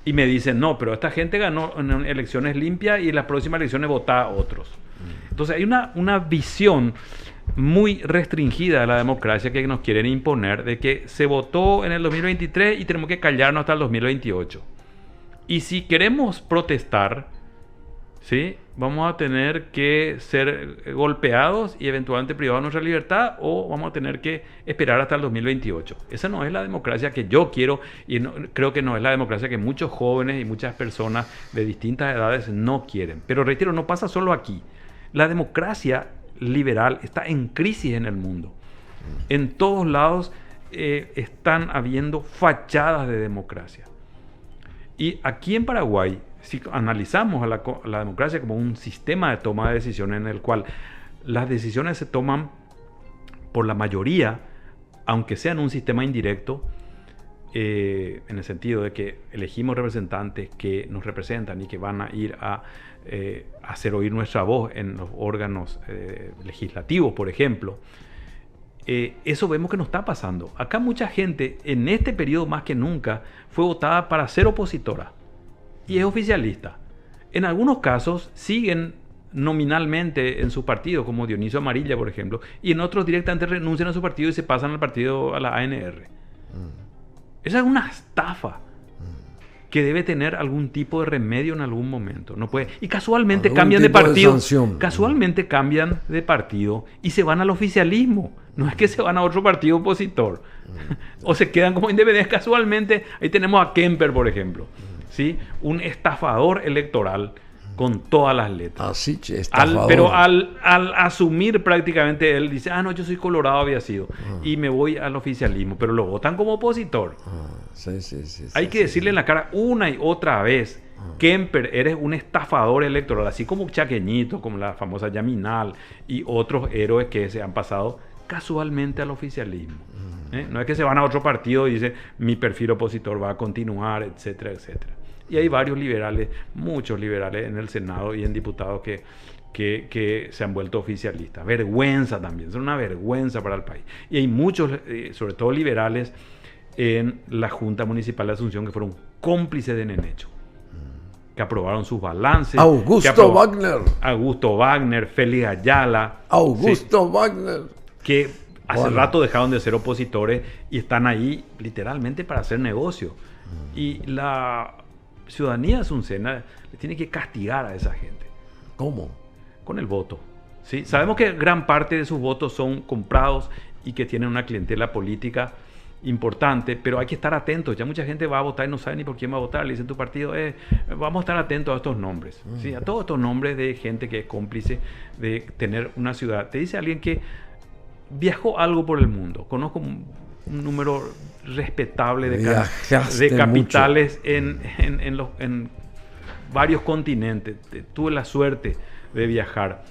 Y me dicen, no, pero esta gente ganó en elecciones limpias y en las próximas elecciones vota a otros. Entonces hay una visión muy restringida de la democracia que nos quieren imponer, de que se votó en el 2023 y tenemos que callarnos hasta el 2028. Y si queremos protestar, ¿sí?, vamos a tener que ser golpeados y eventualmente privados de nuestra libertad, o vamos a tener que esperar hasta el 2028. Esa no es la democracia que yo quiero, y creo que no es la democracia que muchos jóvenes y muchas personas de distintas edades no quieren. Pero reitero, no pasa solo aquí. La democracia liberal está en crisis en el mundo. En todos lados están habiendo fachadas de democracia. Y aquí en Paraguay, si analizamos a la democracia como un sistema de toma de decisiones en el cual las decisiones se toman por la mayoría, aunque sea en un sistema indirecto, en el sentido de que elegimos representantes que nos representan y que van a ir a hacer oír nuestra voz en los órganos legislativos, por ejemplo. Eso vemos que no está pasando. Acá mucha gente, en este periodo más que nunca, fue votada para ser opositora y es oficialista. En algunos casos siguen nominalmente en su partido, como Dionisio Amarilla, por ejemplo, y en otros directamente renuncian a su partido y se pasan al partido, a la ANR. Esa es una estafa que debe tener algún tipo de remedio en algún momento. No puede. Y casualmente cambian de partido. Casualmente cambian de partido y se van al oficialismo. No es que se van a otro partido opositor. O se quedan como independientes casualmente. Ahí tenemos a Kemper, por ejemplo. ¿Sí? Un estafador electoral con todas las letras. Así, estafador. Pero al asumir prácticamente, él dice, no, yo soy colorado, había sido. Y me voy al oficialismo. Pero lo votan como opositor. Sí, hay que decirle en la cara una y otra vez, Kemper, eres un estafador electoral, así como Chaqueñito, como la famosa Yaminal y otros héroes que se han pasado casualmente al oficialismo. No es que se van a otro partido y dicen, mi perfil opositor va a continuar, etcétera, etcétera. Y hay varios liberales, muchos liberales en el Senado y en diputados que se han vuelto oficialistas. Vergüenza también, son una vergüenza para el país. Y hay muchos, sobre todo liberales, en la Junta Municipal de Asunción que fueron cómplices de Nenecho, que aprobaron sus balances. Augusto Wagner, Félix Ayala. Wagner. Que hace rato dejaron de ser opositores y están ahí literalmente para hacer negocio. Y la ciudadanía azucena le tiene que castigar a esa gente. ¿Cómo? Con el voto. ¿Sí? Sabemos que gran parte de sus votos son comprados y que tienen una clientela política importante, pero hay que estar atentos. Ya mucha gente va a votar y no sabe ni por quién va a votar. Le dicen tu partido, vamos a estar atentos a estos nombres, ¿sí? A todos estos nombres de gente que es cómplice de tener una ciudad. Te dice alguien que viajó algo por el mundo. Conozco un número respetable de capitales en varios continentes. Tuve la suerte de viajar.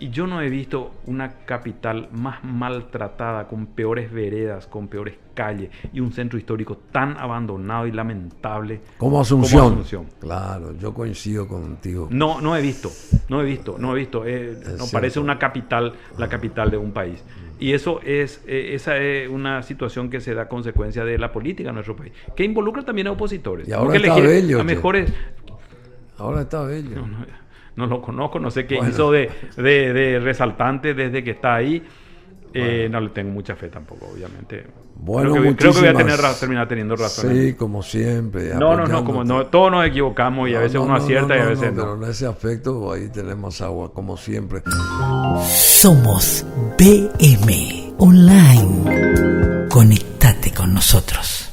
Y yo no he visto una capital más maltratada, con peores veredas, con peores calles y un centro histórico tan abandonado y lamentable como Asunción. Claro, yo coincido contigo. No he visto. No parece una capital, la capital de un país. Y esa es una situación que se da consecuencia de la política en nuestro país, que involucra también a opositores. Y ahora está Bello. Ahora está Bello. No lo conozco, no sé qué hizo de resaltante desde que está ahí. No le tengo mucha fe tampoco, obviamente. Bueno, creo que voy a terminar teniendo razón. Sí, como siempre. Todos nos equivocamos y a veces uno acierta y a veces no. Pero en ese aspecto ahí tenemos agua, como siempre. Somos BM Online. Conectate con nosotros.